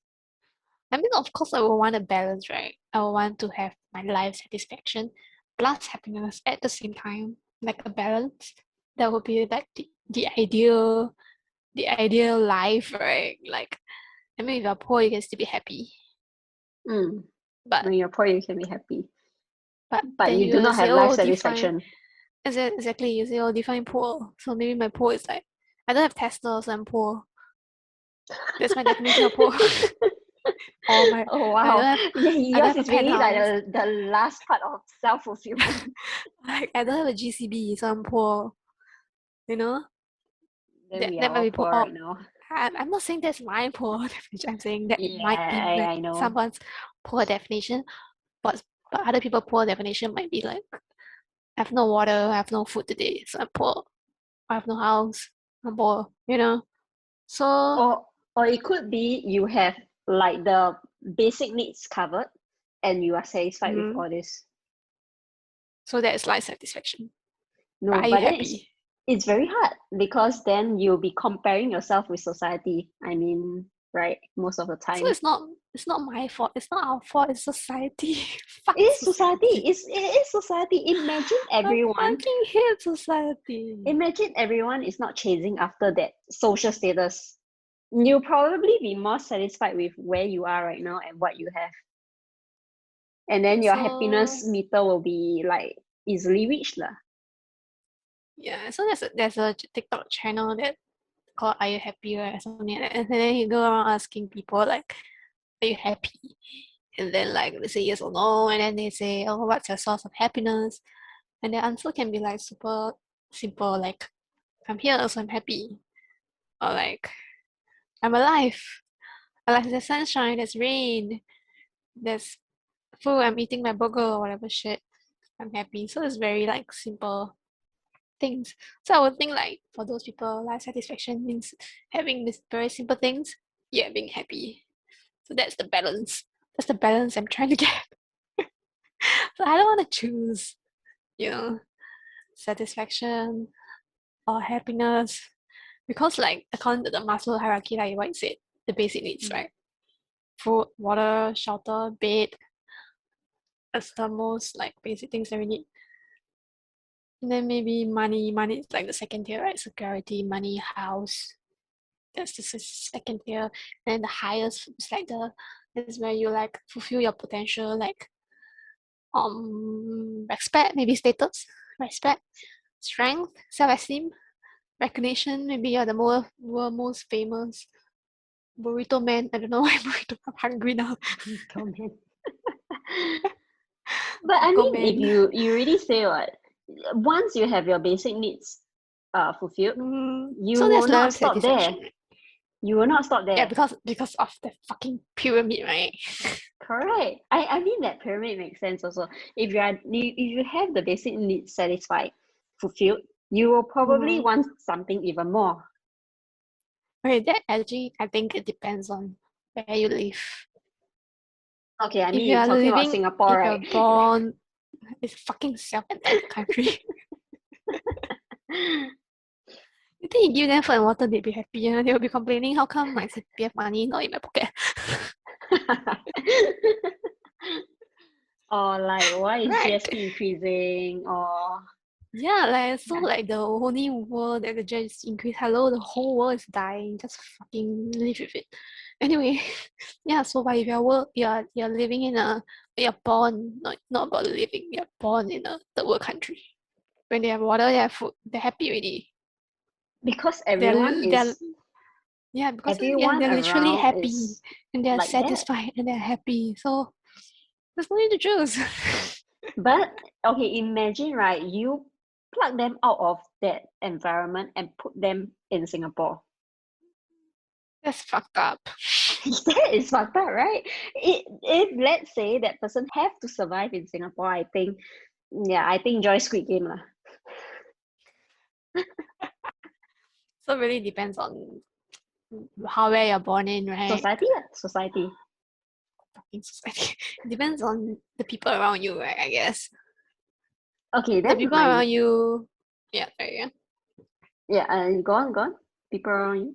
I mean, of course, I will want a balance, right? I will want to have my life satisfaction plus happiness at the same time, like a balance. That would be like the ideal life, right? Like, I mean, if you're poor, you can still be happy, When but you're poor, you can be happy. But then you you do will not say, have life oh, define satisfaction. exactly. You say, oh, define poor. So maybe my poor is like, I don't have Tesla, so I'm poor. That's my definition of poor. Or my, Oh I don't wow. have, Yeah, I don't yours have a is really like penthouse. the last part of self-fulfillment. Like I don't have a GCB, so I'm poor. You know, Then we that are might all be poor. poor right now. I'm not saying that's my poor definition. I'm saying that it Yeah, might be I know. someone's poor definition, but other people poor definition might be like I have no water, I have no food today, so I'm poor. I have no house, I'm poor. You know, so Or it could be you have like the basic needs covered and you are satisfied with mhm, all this. so that's life satisfaction. But No, are you but then it's happy? it's very hard because then you'll be comparing yourself with society. I mean, right, most of the So time. it's not my fault. It's not our fault. It's society. It Fuck is society. society. It is society. I fucking hate society. Imagine everyone is not chasing after that social status. You'll probably be more satisfied with where you are right now and what you have. And then your happiness So meter will be like easily reached lah. yeah, so there's a TikTok channel that called Are You Happy or something like that. And then you go around asking people like, are you happy? And then like they say yes or no, and then they say, oh, what's your source of happiness? And the answer can be like super simple, like I'm here, so I'm happy. Or like I'm alive. I like there's sunshine, there's rain, there's food, I'm eating my burger or whatever shit. I'm happy. So it's very like simple. things. So I would think like for those people, life satisfaction means having these very simple things, yet being happy. So that's the balance. That's the balance I'm trying to get. So I don't want to choose, satisfaction or happiness, because like according to the Maslow hierarchy, like what you said, the basic needs, right? Food, water, shelter, bed. That's the most like basic things that we need. And then maybe money. Money is like the second tier, right? Security, money, house. That's the second tier. And then the highest is like is where you like fulfill your potential, like respect, maybe status, respect, strength, self-esteem, recognition. Maybe you're the most famous burrito man. I don't know why burrito. I'm hungry now. But I Taco mean, if man. you really say what, once you have your basic needs fulfilled, you So that's will not life stop there. satisfaction, right? You will not stop there. Yeah, because of the fucking pyramid, right? Correct. I mean that pyramid makes sense also. If you have the basic needs satisfied, fulfilled, you will probably want something even more. Okay, that actually, I think it depends on where you live. Okay, I If mean, you you're are talking about living, Singapore, if right? you're born, it's fucking self-entitled country. You think you give them food and water, they'd be happy, and they'll be complaining, how come my CPF money not in my pocket? Or like, why is Right. GST increasing? Or Yeah, like so like the only world that the just increase. Hello, the whole world is dying. Just fucking live with it. Anyway, yeah. So, but if you're living in you're born not about living. You're born in a third world country. When they have water, they have food. They're happy already. because They're everyone is yeah because everyone they're literally around happy is and they're like that. satisfied and they're happy. So there's no need to choose. But okay, imagine, right? You plug them out of that environment and put them in Singapore. That's fucked up. That is fucked up, right? If let's say that person have to survive in Singapore, I think enjoy Squid Game lah. So it really depends on where you're born in, right? Society. Fucking society. It depends on the people around you, right? I guess. Okay, The then people around you, yeah, sorry, yeah. go on. People around you.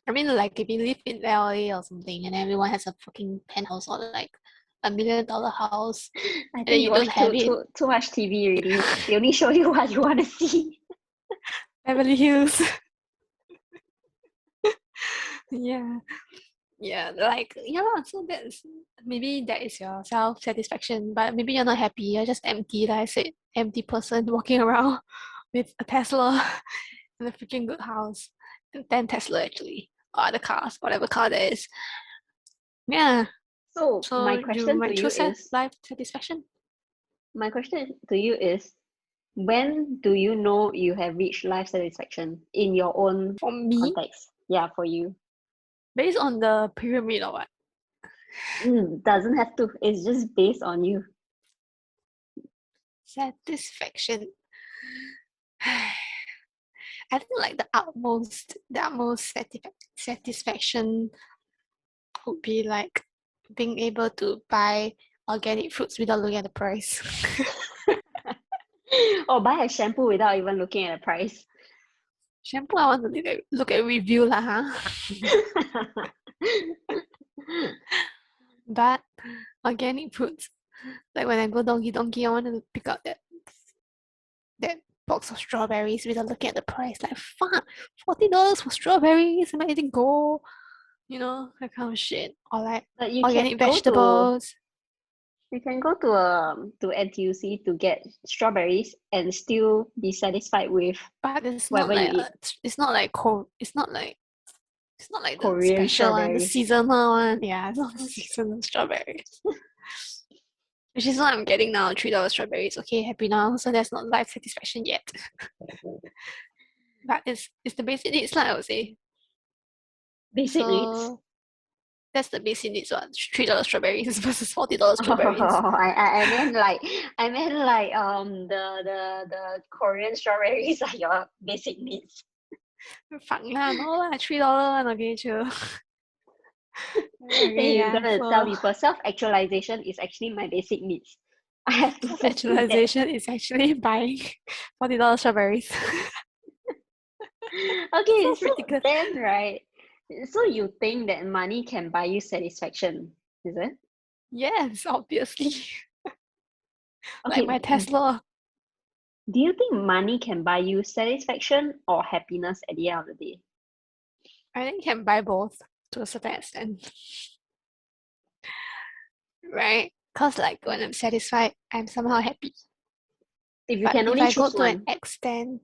I mean, like if you live in LA or something, and everyone has a fucking penthouse or like $1 million house, I and then think you you don't watch have it. too much TV already. They only show you what you want to see. Beverly Hills. Yeah. Yeah, like so maybe that is your self-satisfaction, but maybe you're not happy, you're just empty, like I said, empty person walking around with a Tesla and a freaking good house. And 10 Tesla actually. Or other cars, whatever car that is. Yeah. So So my you question to might you choose is, life satisfaction. when do you know you have reached life satisfaction in your own For me, context? Yeah, for you. based on the pyramid or what? Doesn't have to. It's just based on you. Satisfaction. I think like the utmost satisfaction would be like being able to buy organic fruits without looking at the price. Or buy a shampoo without even looking at the price. Shampoo, I want to look at review lah, huh? But organic fruits, like when I go Donkey, I want to pick out that box of strawberries without looking at the price. Like fuck, $40 for strawberries. Am I eating gold? That kind of shit. Or like But organic vegetables. you can go to NTUC to get strawberries and still be satisfied with But it's not whatever you like eat. it's not like the Korean special one, the strawberries. seasonal one. Yeah, it's not the seasonal strawberries. Which is what I'm getting now, $3 strawberries. Okay, happy now. So that's not life satisfaction yet. But it's the basic needs lah, I would say. Basic needs. So That's the basic needs one. $3 strawberries versus $40 strawberries. I meant like the Korean strawberries are your basic needs. Fuck lah, no lah, $3 one, okay, chill. Then Okay, you're yeah, gonna tell people self-actualization is actually my basic needs. I have to fulfill that. self-actualization is actually buying $40 strawberries. Okay, So so ridiculous. then right, so you think that money can buy you satisfaction, is it? Yes, obviously. Okay, Like my Tesla. do you think money can buy you satisfaction or happiness at the end of the day? I think you can buy both to a certain extent. Right? Because like when I'm satisfied, I'm somehow happy. If you But can if only I go choose to an one, extent,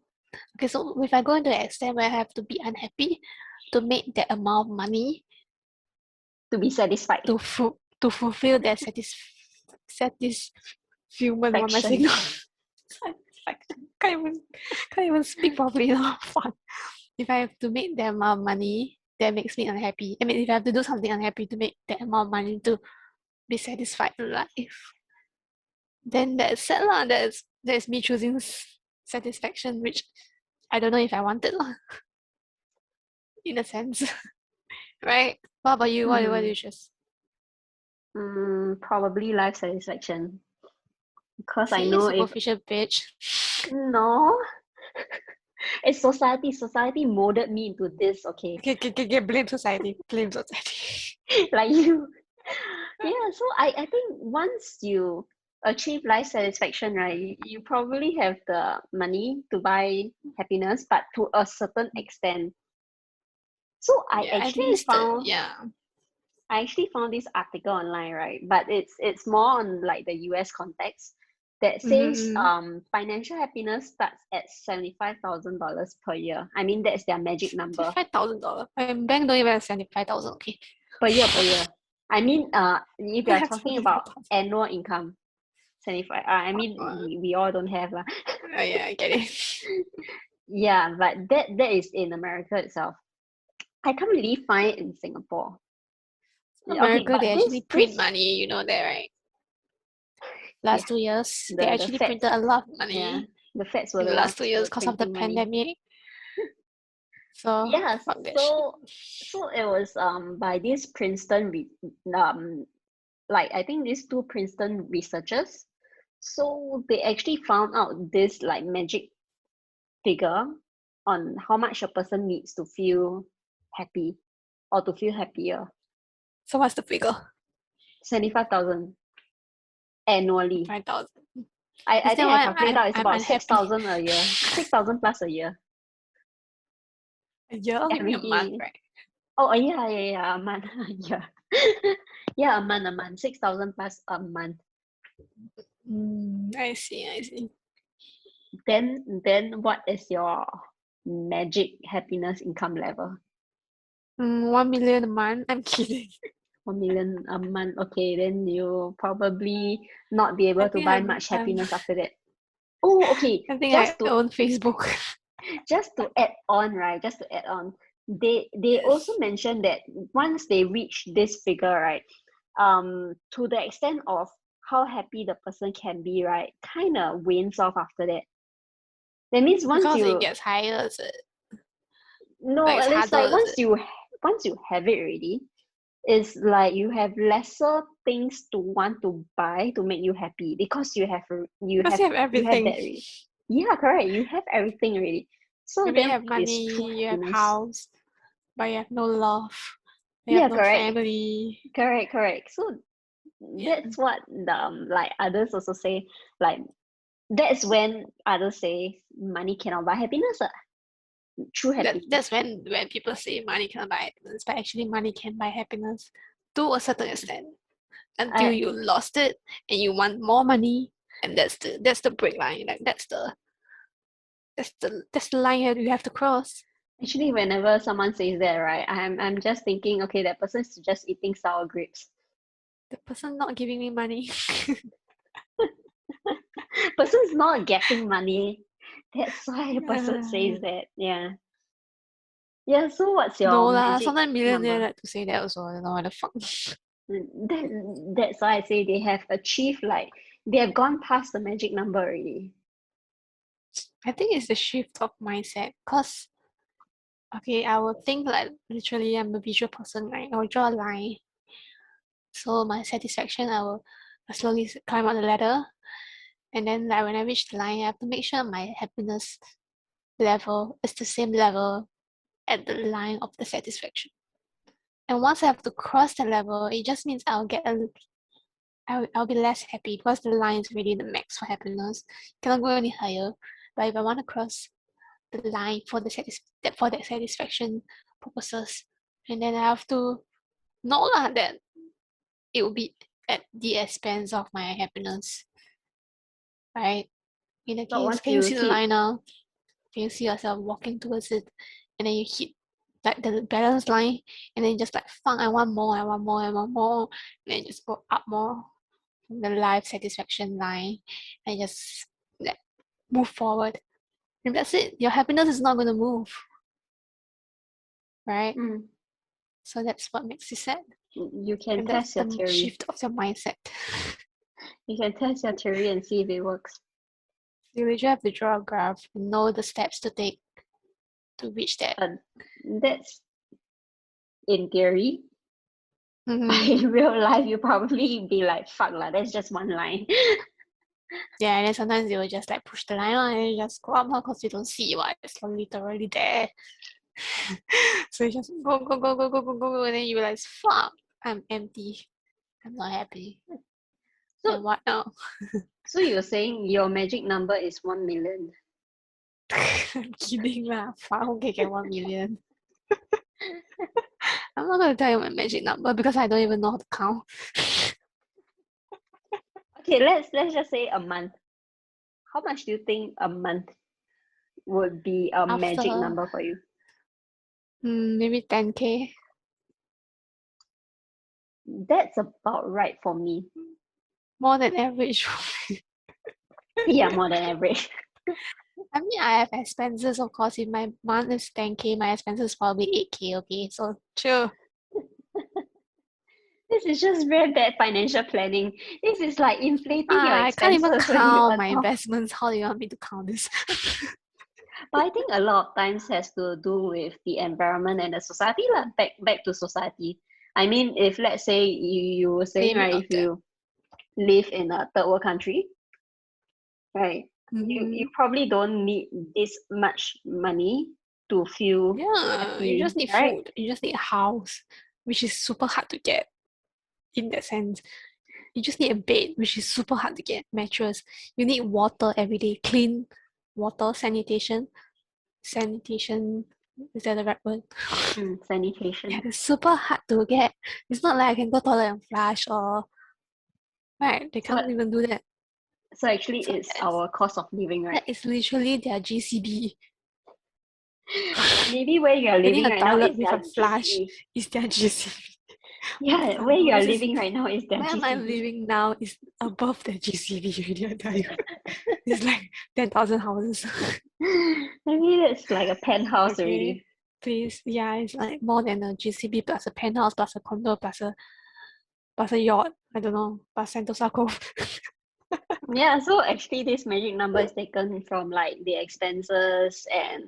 okay, so if I go into an extent where I have to be unhappy to make that amount of money to be satisfied. to fulfill that satisfulment, what am I saying? Satisfaction. Can't even speak properly now. Fuck. If I have to make that amount of money that makes me unhappy, I mean, if I have to do something unhappy to make that amount of money to be satisfied in life, then that's sad lah. That's me choosing satisfaction, which I don't know if I wanted lah. In a sense, right? What about you? What do you choose? Probably life satisfaction. Because I See, know if superficial bitch. no, it's society. Society molded me into this. Okay, Okay, blame society. Blame society. like you. Yeah, so I think once you achieve life satisfaction, right, you probably have the money to buy happiness, but to a certain extent. So I Yeah, I think actually it's I actually found this article online, right? But it's more on like the US context that says financial happiness starts at $75,000 per year. I mean that's their magic number. $5,000. My bank don't even have 75,000. Okay. Per year. I mean if you're That's talking about 75,000. annual income, 75. I mean we all don't have lah. Oh yeah, I get it. Yeah, but that is in America itself. I can't really find it in Singapore. America, but they actually print money, you know that, right? Last 2 years, they the actually Feds, printed a lot of money yeah, the Feds were in the the last ones 2 years because of the printing money. pandemic. So Yeah, fuck that shit. so it was by this Princeton like I think these two Princeton researchers. So they actually found out this like magic figure on how much a person needs to feel happy or to feel happier. So what's the figure? 75,000 annually. 5,000. I Is think that I why calculated out it's I'm about unhappy? 6,000 a year. 6,000 plus a year. A year? You mean a month, right? Oh yeah, a month. Yeah. Yeah, a month. 6,000 plus a month. I see. Then what is your magic happiness income level? 1 million a month? I'm kidding. 1 million a month. Okay, then you probably not be able to buy much happiness after that. Oh, okay. I think I own Facebook. Just to add on, right? They also mentioned that once they reach this figure, right, to the extent of how happy the person can be, right, kind of wanes off after that. That means Because it gets higher, is it? No, like it's it's harder, like once you have it already, it's like you have lesser things to want to buy to make you happy because you have everything. You have that already. Yeah, correct. You have everything already. So Maybe then you have money, you have house, but you have no love. You have no family. Correct. So that's what like others also say. Like that's when others say money cannot buy happiness. True happiness. That's when people say money cannot buy happiness, but actually money can buy happiness to a certain extent until you lost it and you want more money, and that's the break line. Like that's the line you have to cross. Actually, whenever someone says that, right, I'm just thinking, okay, that person's just eating sour grapes. The person not giving me money. Person's not getting money. That's why the person says that. Yeah. Yeah, so what's your No lah, magic sometimes millionaire number? like to say that also. I don't know what the fuck. That's why I say they have achieved, like, they have gone past the magic number already. I think it's the shift of mindset. Cause okay, I will think like literally I'm a visual person, right? I will draw a line. So my satisfaction, I will slowly climb up the ladder. And then like when I reach the line, I have to make sure my happiness level is the same level at the line of the satisfaction. And once I have to cross the level, it just means I'll be less happy because the line is really the max for happiness. Cannot go any higher. But if I want to cross the line for the satisfaction purposes, and then I have to know that it will be at the expense of my happiness, right? In the But case, once can you you see the hit, line now? Can you see yourself walking towards it, and then you hit like the balance line, and then just like, fuck, I want more, and then just go up more from the life satisfaction line, and just like move forward. And that's it. Your happiness is not going to move, right? So that's what makes you sad. you can And that's test your the theory. shift of your mindset. You can test your theory and see if it works. You literally have to draw a graph and know the steps to take to reach that. But that's in theory. Mhm. In real life, you probably be like, fuck lah, that's just one line. Yeah, and then sometimes you will just like push the line on and you just go up because you don't see what it's literally there. So you just go, and then you realize, fuck, I'm empty. I'm not happy. So, And what now? so you're saying your magic number is 1 million? I'm kidding lah. Fuck, who can get 1 million? I'm not gonna tell you my magic number because I don't even know how to count. Okay, let's just say a month. How much do you think a month would be a magic After number for you? maybe 10K. That's about right for me. More than average. Yeah, more than average. I mean, I have expenses, of course. If my month is 10K, my expenses is probably 8K, okay? So, chill. This is just very bad financial planning. This is like inflating your I can't even expenses when you count my adopt. investments. How do you want me to count this? But I think a lot of times has to do with the environment and the society lah. Back to society. I mean, if let's say you were saying, Maybe right, not if you live in a third world country, right, you probably don't need this much money to feel Yeah, you happy, just need right? food. You just need a house, which is super hard to get in that sense. You just need a bed, which is super hard to get. Mattress. You need water every day. Clean water, sanitation. Sanitation, is that the right word? Sanitation. Yeah, it's super hard to get. It's not like I can go toilet and flush or right. They can't even do that. So actually, So it's our cost of living, right? that is literally their GCB. Maybe where you are Getting living a right now toilet is with their a flush GCB. is their GCB. Yeah, Oh where you no, are this is living right now is their where I'm GCB. living now is above the GCB already, I tell you. It's like 10,000 houses. Maybe it's like a penthouse Okay. already. Please, yeah, it's like more than a GCB plus a penthouse plus a condo plus a yacht. I don't know, plus Sentosa Cove. Yeah, so actually this magic number is taken from like the expenses and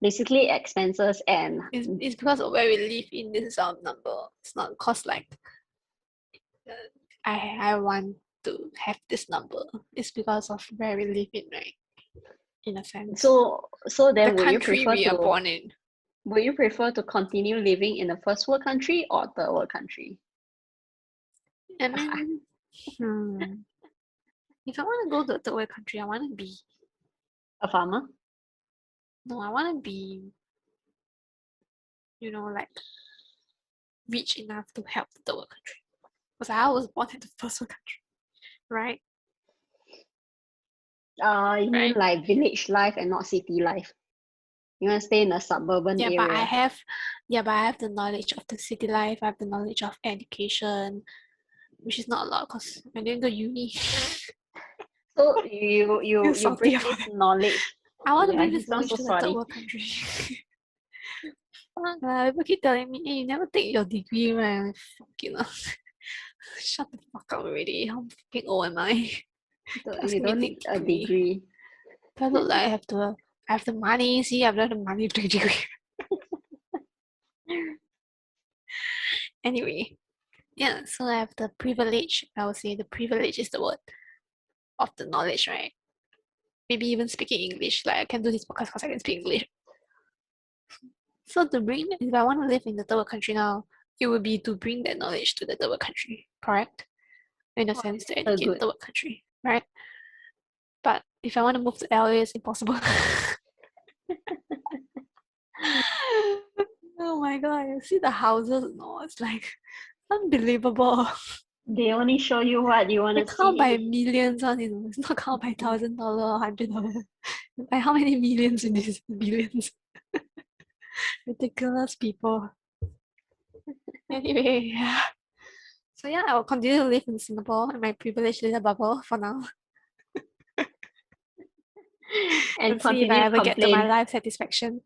basically expenses and It's because of where we live in, this is our number. It's not cause like I want to have this number. It's because of where we live in, right? In a sense. so The then would you country prefer we are to born in. would you prefer to continue living in a first world country or third world country? I mean, if I want to go to a third world country, I want to be. A farmer? No, I want to be, like rich enough to help the third world country. Because I was born in the first world country, right? You mean Right. like village life and not city life? You want to stay in a suburban Yeah, area? but I have the knowledge of the city life. I have the knowledge of education, which is not a lot because I didn't go uni. So you salty bring about this it. knowledge. I want to Yeah, bring he this sounds knowledge so to the third sorry. world country. Fuck lah, people keep telling me, hey, you never take your degree, right? I'm like, fuck you know. Shut the fuck up already. How fucking old am I? You Asking me don't to need take a degree. Do I look like I have the money? See, I've got the money to take degree. Anyway, yeah, so I have the privilege. I would say the privilege is the word of the knowledge, right? Maybe even speaking English. Like I can do this podcast because I can speak English. So to bring, if I want to live in the third world country now, it would be to bring that knowledge to the third world country, correct? In a sense, to educate the good. third world country, right? But if I want to move to LA, it's impossible. Oh my god, you see the houses? No, it's like unbelievable. They only show you what you want They to count by see. millions on, you know. It's not count by $1,000 or $100. By how many millions in these billions? Ridiculous people. Anyway, yeah. So yeah, I'll continue to live in Singapore in my privileged little bubble for now. And See if I continue to ever get to my complain. life satisfaction.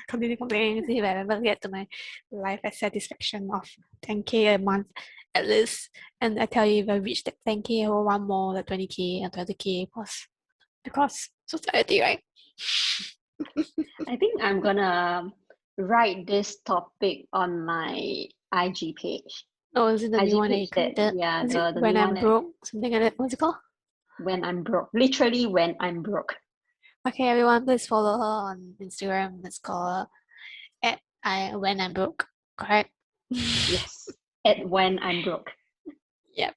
Continue complaining, see if I ever get to my life satisfaction of 10K a month at least. And I tell you, if I reach that 10K, I will want more, like 20K and 30K because society, right? I think I'm gonna write this topic on my IG page. Oh, is it the new IG one that you page that created? yeah, Is the it When new I'm one that Broke? Something like that. What's it called? when I'm broke. Literally when I'm broke. Okay, everyone, please follow her on Instagram. Let's call her When I'm Broke. Correct? Yes. At when I'm broke. Yep.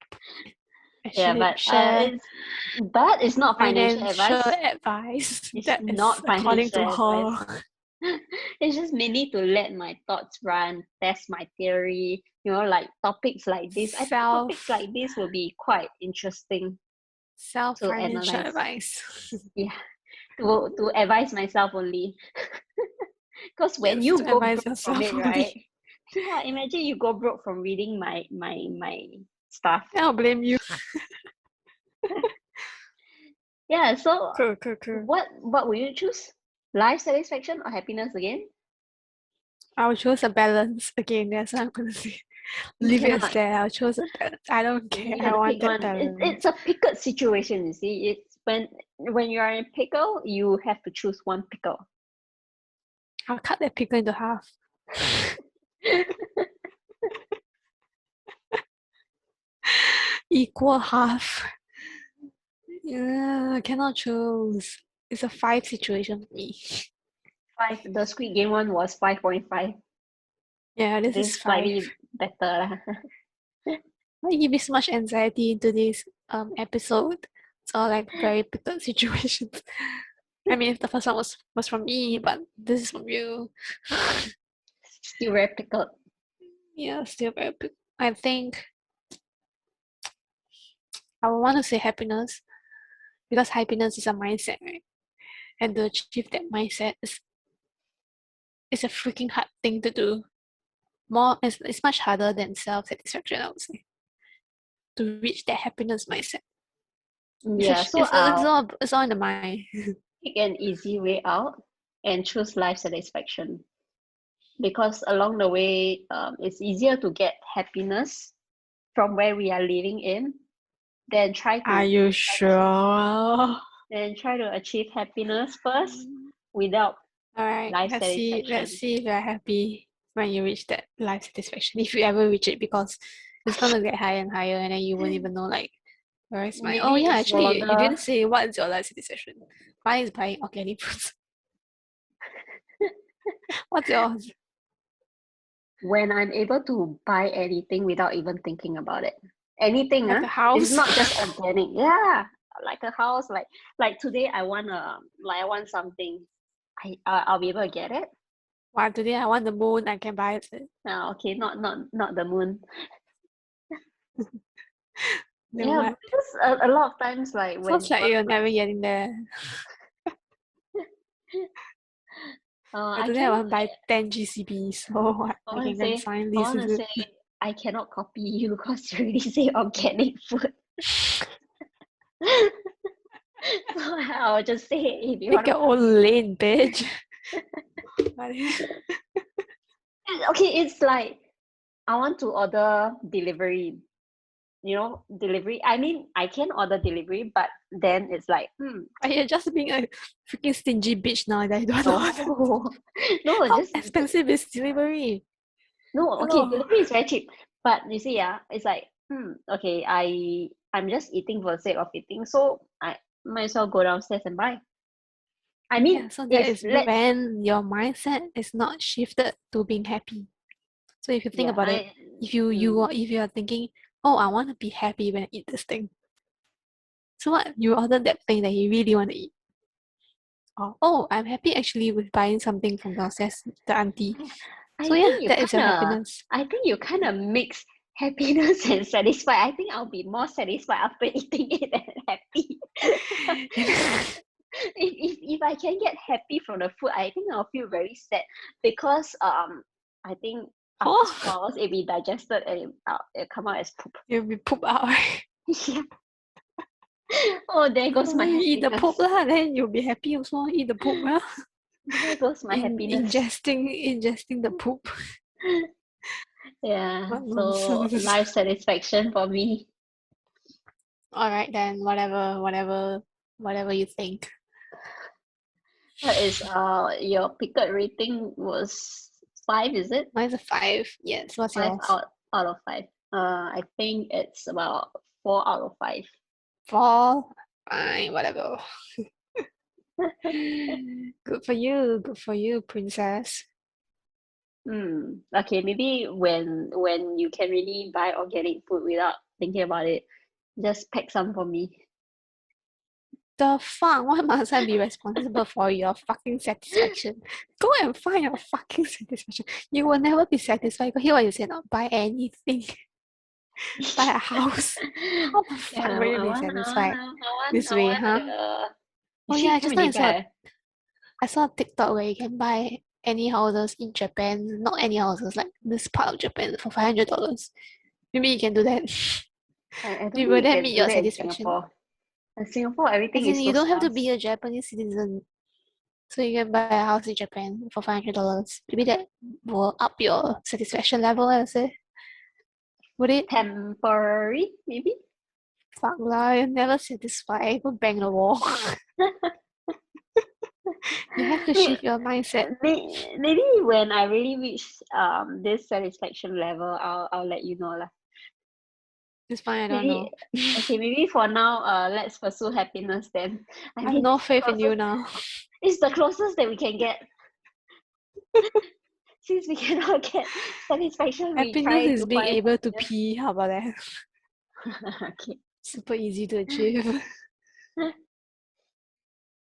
Yeah, but it's not financial financial advice. advice. It's That is not according to financial advice. her. It's just mainly to let my thoughts run, test my theory, like topics like this. I think topics like this will be quite interesting to Self-financial analyze. advice. Yeah, to advise myself only. Because when Yes, you to go advise broke from yourself it, only. right? Yeah, imagine you go broke from reading my stuff. I'll blame you. Yeah, so Cool. what will you choose? Life satisfaction or happiness again? I'll choose a balance again. That's what I'm gonna say. Leave it as there. I'll choose a balance. I don't care. You I gotta want pick that one. balance. It's a pickle situation, you see. It's when you are in pickle, you have to choose one pickle. I'll cut that pickle into half. Equal half. Yeah, I cannot choose. It's a 5 situation for me. 5. The Squid Game one was 5.5. Yeah, this is 5. Slightly better. Why give me so much anxiety into this episode? It's all like very pickle situations. I mean, if the first one was from me, but this is from you. Still very pickled. Yeah, still very pickle. I think I would want to say happiness because happiness is a mindset, right? And to achieve that mindset is a freaking hard thing to do. It's much harder than self-satisfaction, I would say, to reach that happiness mindset. Yeah, so It's all in the mind. pick an easy way out and choose life satisfaction. Because along the way, it's easier to get happiness from where we are living in than Are you sure? Then try to achieve happiness first without Alright, life let's see satisfaction. if you're happy when you reach that life satisfaction. If you ever reach it, because it's gonna get higher and higher, and then you won't even know like where is my. Oh Maybe yeah, it's no actually, you longer didn't say what is your life satisfaction. Mine is buying organic fruits. What's yours? when I'm able to buy anything without even thinking about it. Anything, Like a it's house. not just organic. Yeah, like a house. Like today, I want something. I'll be able to get it. Wow, today I want the moon. I can buy it. Okay, not the moon. Then Yeah, what? because a lot of times, like when Sounds like you're never getting there. But today I want to buy 10 GCB, so what? I can go and sign I this. want to say I cannot copy you because you already say organic food. So I'll just say if you want Pick your own lane, bitch. Okay, it's like I want to order delivery. Delivery. I mean, I can order delivery, but then it's like, You're just being a freaking stingy bitch now that you don't know. no, How just expensive is delivery? no. Okay, Hello. delivery is very cheap, but you see, it's like, okay, I'm just eating for the sake of eating, so I might as well go downstairs and buy. I mean, Yeah, so that is let's when your mindset is not shifted to being happy. So if you think about it, if you are thinking, oh, I want to be happy when I eat this thing. So what you order that thing that you really want to eat. Or, oh, I'm happy actually with buying something from downstairs, the auntie. So yeah, that is your happiness. I think you kind of mix happiness and satisfied. I think I'll be more satisfied after eating it than happy. if I can get happy from the food, I think I'll feel very sad because I think after 2 hours it'll be digested and it'll come out as poop. You'll be poop out, right? Yeah. Oh, there goes my happiness. Eat the poop lah, then you'll be happy also. Eat the poop lah. There goes my happiness. Ingesting the poop. Yeah. What So nonsense. life satisfaction for me. Alright then, whatever you think. That is your pickled rating was 5, is it? Mine's a 5. Yes, what's 5 yours? out of 5. I think it's about 4 out of 5. 4? Fine, whatever. Good for you, princess. Okay, maybe when you can really buy organic food without thinking about it, just pack some for me. The fuck? Why must I be responsible for your fucking satisfaction? Go and find your fucking satisfaction. You will never be satisfied. Hear what you said, not buy anything. Buy a house. How the fuck will you be satisfied this way, huh? Oh yeah, just now I saw a TikTok where you can buy any houses in Japan, not any houses, like this part of Japan for $500. Maybe you can do that. Will that meet your satisfaction? In Singapore, everything is so you don't have to scarce. be a Japanese citizen. So you can buy a house in Japan for $500. Maybe that will up your satisfaction level, I would say. Would it? Temporary, maybe? Fuck lah, you're never satisfied. Go bang the wall. You have to shift your mindset. Maybe when I really reach this satisfaction level, I'll let you know lah. It's fine, I don't know. Okay, maybe for now, let's pursue happiness then. I have no faith in you now. It's the closest that we can get. Since we cannot get satisfaction, happiness is being able to pee. How about that? Okay. Super easy to achieve.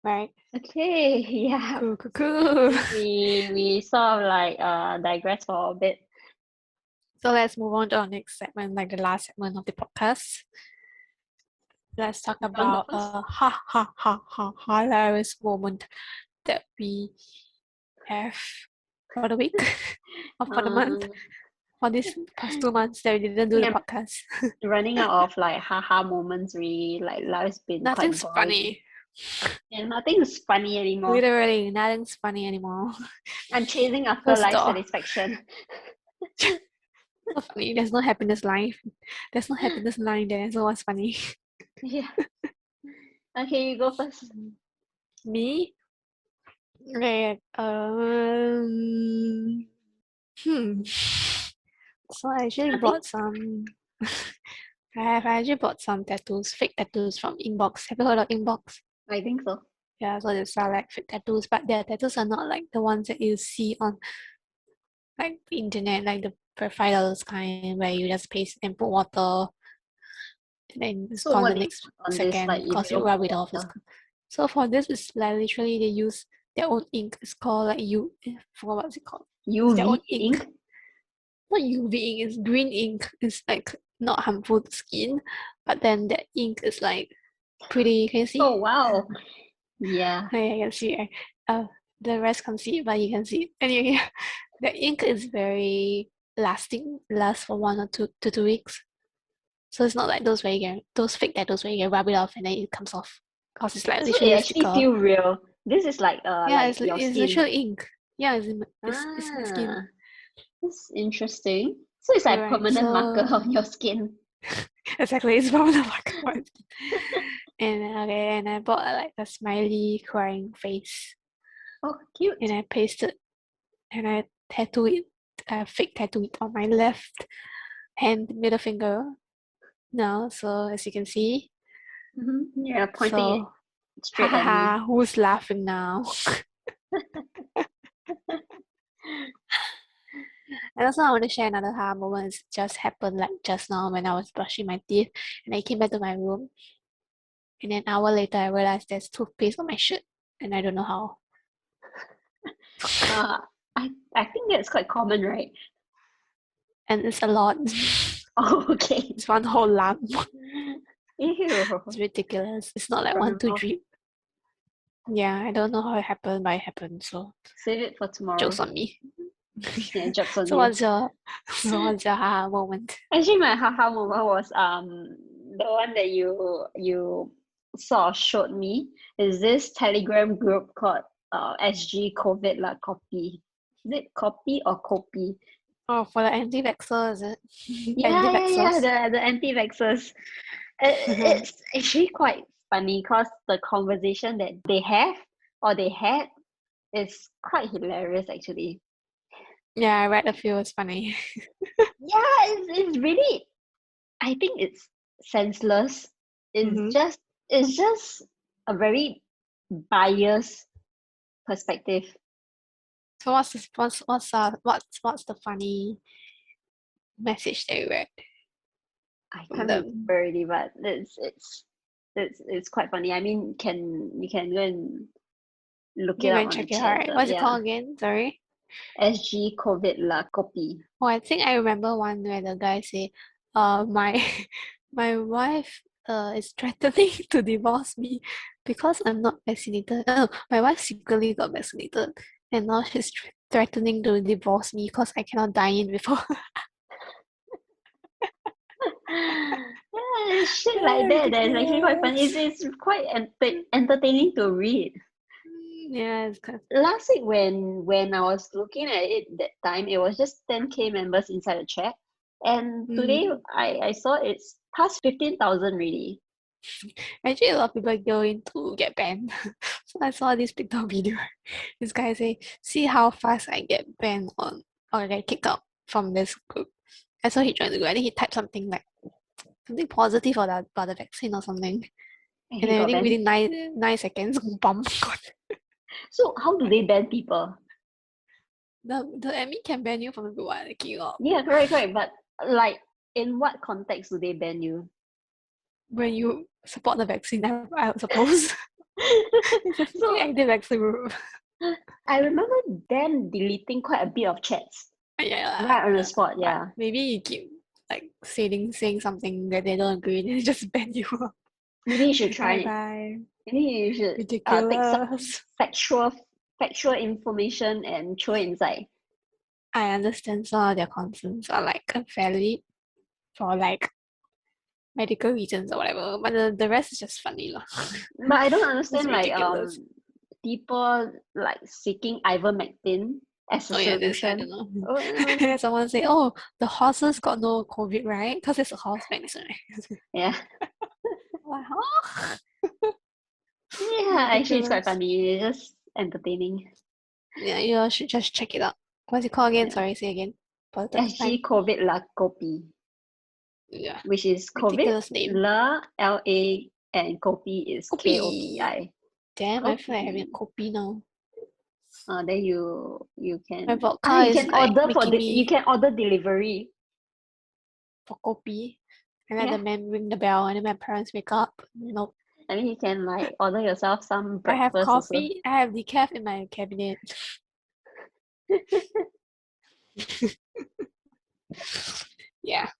Right? Okay, yeah. Cool. We sort of like digress for a bit. So let's move on to our next segment, like the last segment of the podcast. Let's talk about hilarious moment that we have for the week or for the month, for these past 2 months that we didn't do the podcast. Running out of like haha moments, really. Like life's been nothing's quite funny. Yeah, nothing's funny anymore. Literally, nothing's funny anymore. I'm chasing after life satisfaction. So funny. There's no happiness line. There's no happiness line there. So what's funny? Yeah. Okay, you go first. Me? Okay. So I actually bought some. I actually bought some tattoos, fake tattoos from Inbox. Have you heard of Inbox? I think so. Yeah, so they sell like fake tattoos, but their tattoos are not like the ones that you see on like the internet, like the for $5 kind where you just paste and put water and then it's gone the next second because you rub it off. So for this, it's like literally they use their own ink. It's called like I forgot what's it called. UV ink? Not UV ink, it's green ink. It's like not harmful to skin, but then the ink is like pretty. Can you see? Oh wow. Yeah. Yeah, you can see. The rest can't see it, but you can see it. Anyway, the ink is very lasts for 1 or 2 weeks. So it's not like those fake tattoos where you can rub it off and then it comes off. Because it's like literally it actually feel real. This is like it's literal ink. Yeah, it's my skin. That's interesting. So it's like Right, permanent marker so on your skin. exactly, it's from the market. And I bought like a smiley crying face, Oh, cute. and I pasted and I tattooed it, fake tattoo it on my left hand middle finger now. So as you can see, Yeah, pointing it so ha straight ha at me. ha, who's laughing now? And also, I want to share another ha moment. It just happened like just now when I was brushing my teeth, and I came back to my room, and an hour later, I realized there's toothpaste on my shirt, and I don't know how. Uh, I think that's quite common, right? And it's a lot. Oh, okay. It's one whole lump. Ew. It's ridiculous. It's not like From one, your two mouth. drip. Yeah, I don't know how it happened, but it happened. So Save it for tomorrow. jokes on me. Yeah, jokes on So you. what's your haha moment? Actually, my haha moment was the one that you sort of showed me is this Telegram group called SG COVID La Copy. Is it copy or copy? Oh, for the anti-vaxxer, is it? Yeah, Anti-vaxxers. the anti-vaxxers. It's actually quite funny because the conversation that they have or they had is quite hilarious actually. Yeah, I read a few. It's funny. Yeah, it's really, I think it's senseless. Mhm. It's just a very biased perspective. So what's the funny message that you read I from can't remember them? already, but it's quite funny. I mean, you can go and look You it go up and on the check it out, chat. right? What's it Yeah, called again? Sorry. SG COVID La Copy. Oh, I think I remember one where the guy say, my my wife is threatening to divorce me because I'm not vaccinated. No, my wife secretly got vaccinated, and now she's threatening to divorce me because I cannot dine in with her. Yeah, shit like Ah, that. That's actually quite funny. ridiculous. It's quite entertaining to read. Yeah, it's kind of, Last week when I was looking at it that time, it was just 10K members inside the chat. And today mm. I saw it's past 15,000 really. Actually, a lot of people going to get banned. So I saw this TikTok video. This guy say, "See how fast I get banned on or get kicked out from this group." I saw he joined the group. I think he typed something like something positive about the vaccine or something. And And he then I got think banned. within 9 seconds, bum. So how do they ban people? The admin can ban you from the group, like kick you out. Yeah, correct. But like in what context do they ban you? When you support the vaccine, I suppose. It's a So freaking active vaccine group. I remember them deleting quite a bit of chats Yeah, right on the spot. but Yeah, maybe you keep like saying something that they don't agree, and just ban you. maybe you should try Bye it. bye. Maybe you should take some Ridiculous. factual information and throw it inside. I understand some of their concerns are like valid for like medical reasons or whatever, but the rest is just funny lah. But I don't It's understand like ridiculous. people like seeking ivermectin as a Oh yeah, this I don't solution. know. Oh, Someone say, "Oh, the horses got no COVID, right? Because it's a horse medicine, right?" yeah. Like, huh? Yeah, actually it's quite Ridiculous. funny. It's just entertaining. Yeah, you should just check it out. What's it called again? Yeah. Sorry, say again. For the third SG time. COVID La Kopi, Yeah. which is COVID Ridiculous name. La LA and Kopi is Kopi. KOPI. Damn, I feel like having a Kopi. kopi now. Then you My can vodka you is can like order making you me can order delivery. for kopi. And let Yeah. the man ring the bell and then my parents wake up. Nope. I mean you can like order yourself some I have breakfast also. coffee. I have decaf in my cabinet. Yeah.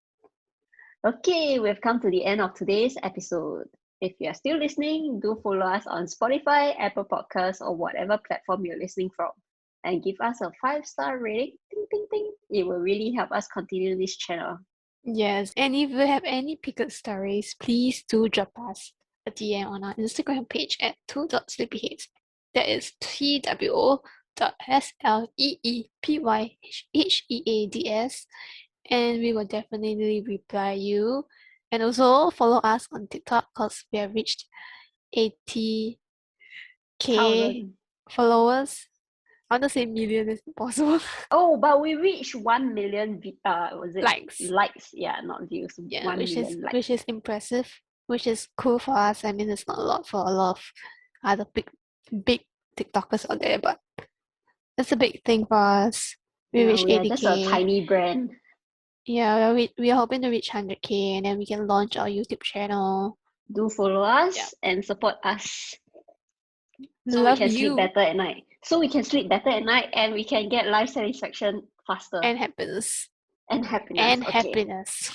Okay, we've come to the end of today's episode. If you are still listening, do follow us on Spotify, Apple Podcasts, or whatever platform you're listening from. And give us a 5-star rating. Ding, ding, ding. It will really help us continue this channel. Yes. And if you have any pickle stories, please do drop us a DM on our Instagram page at 2.sleepyheads. That is TWO untitled.sleepyheads, and we will definitely reply you. And also follow us on TikTok because we have reached 80k 1,000. followers. I want to say million is impossible. Oh, but we reached 1 million was it Likes. likes? Yeah, not views. Yeah, 1 which million likes. is impressive, which is cool for us. I mean, it's not a lot for a lot of other big TikTokers out there, but it's a big thing for us. We Yeah, reached we are just a 80k. tiny brand. Yeah, we are hoping to reach 100k, and then we can launch our YouTube channel. Do follow us Yeah. and support us so Love we can sleep you better at night. So we can sleep better at night and we can get life satisfaction faster and happiness and happiness. and Okay. happiness.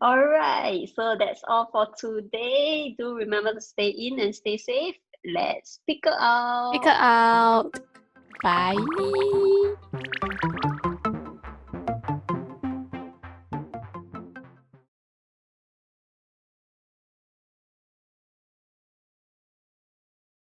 All right, so that's all for today. Do remember to stay in and stay safe. Let's pick out. Pick her out. Bye.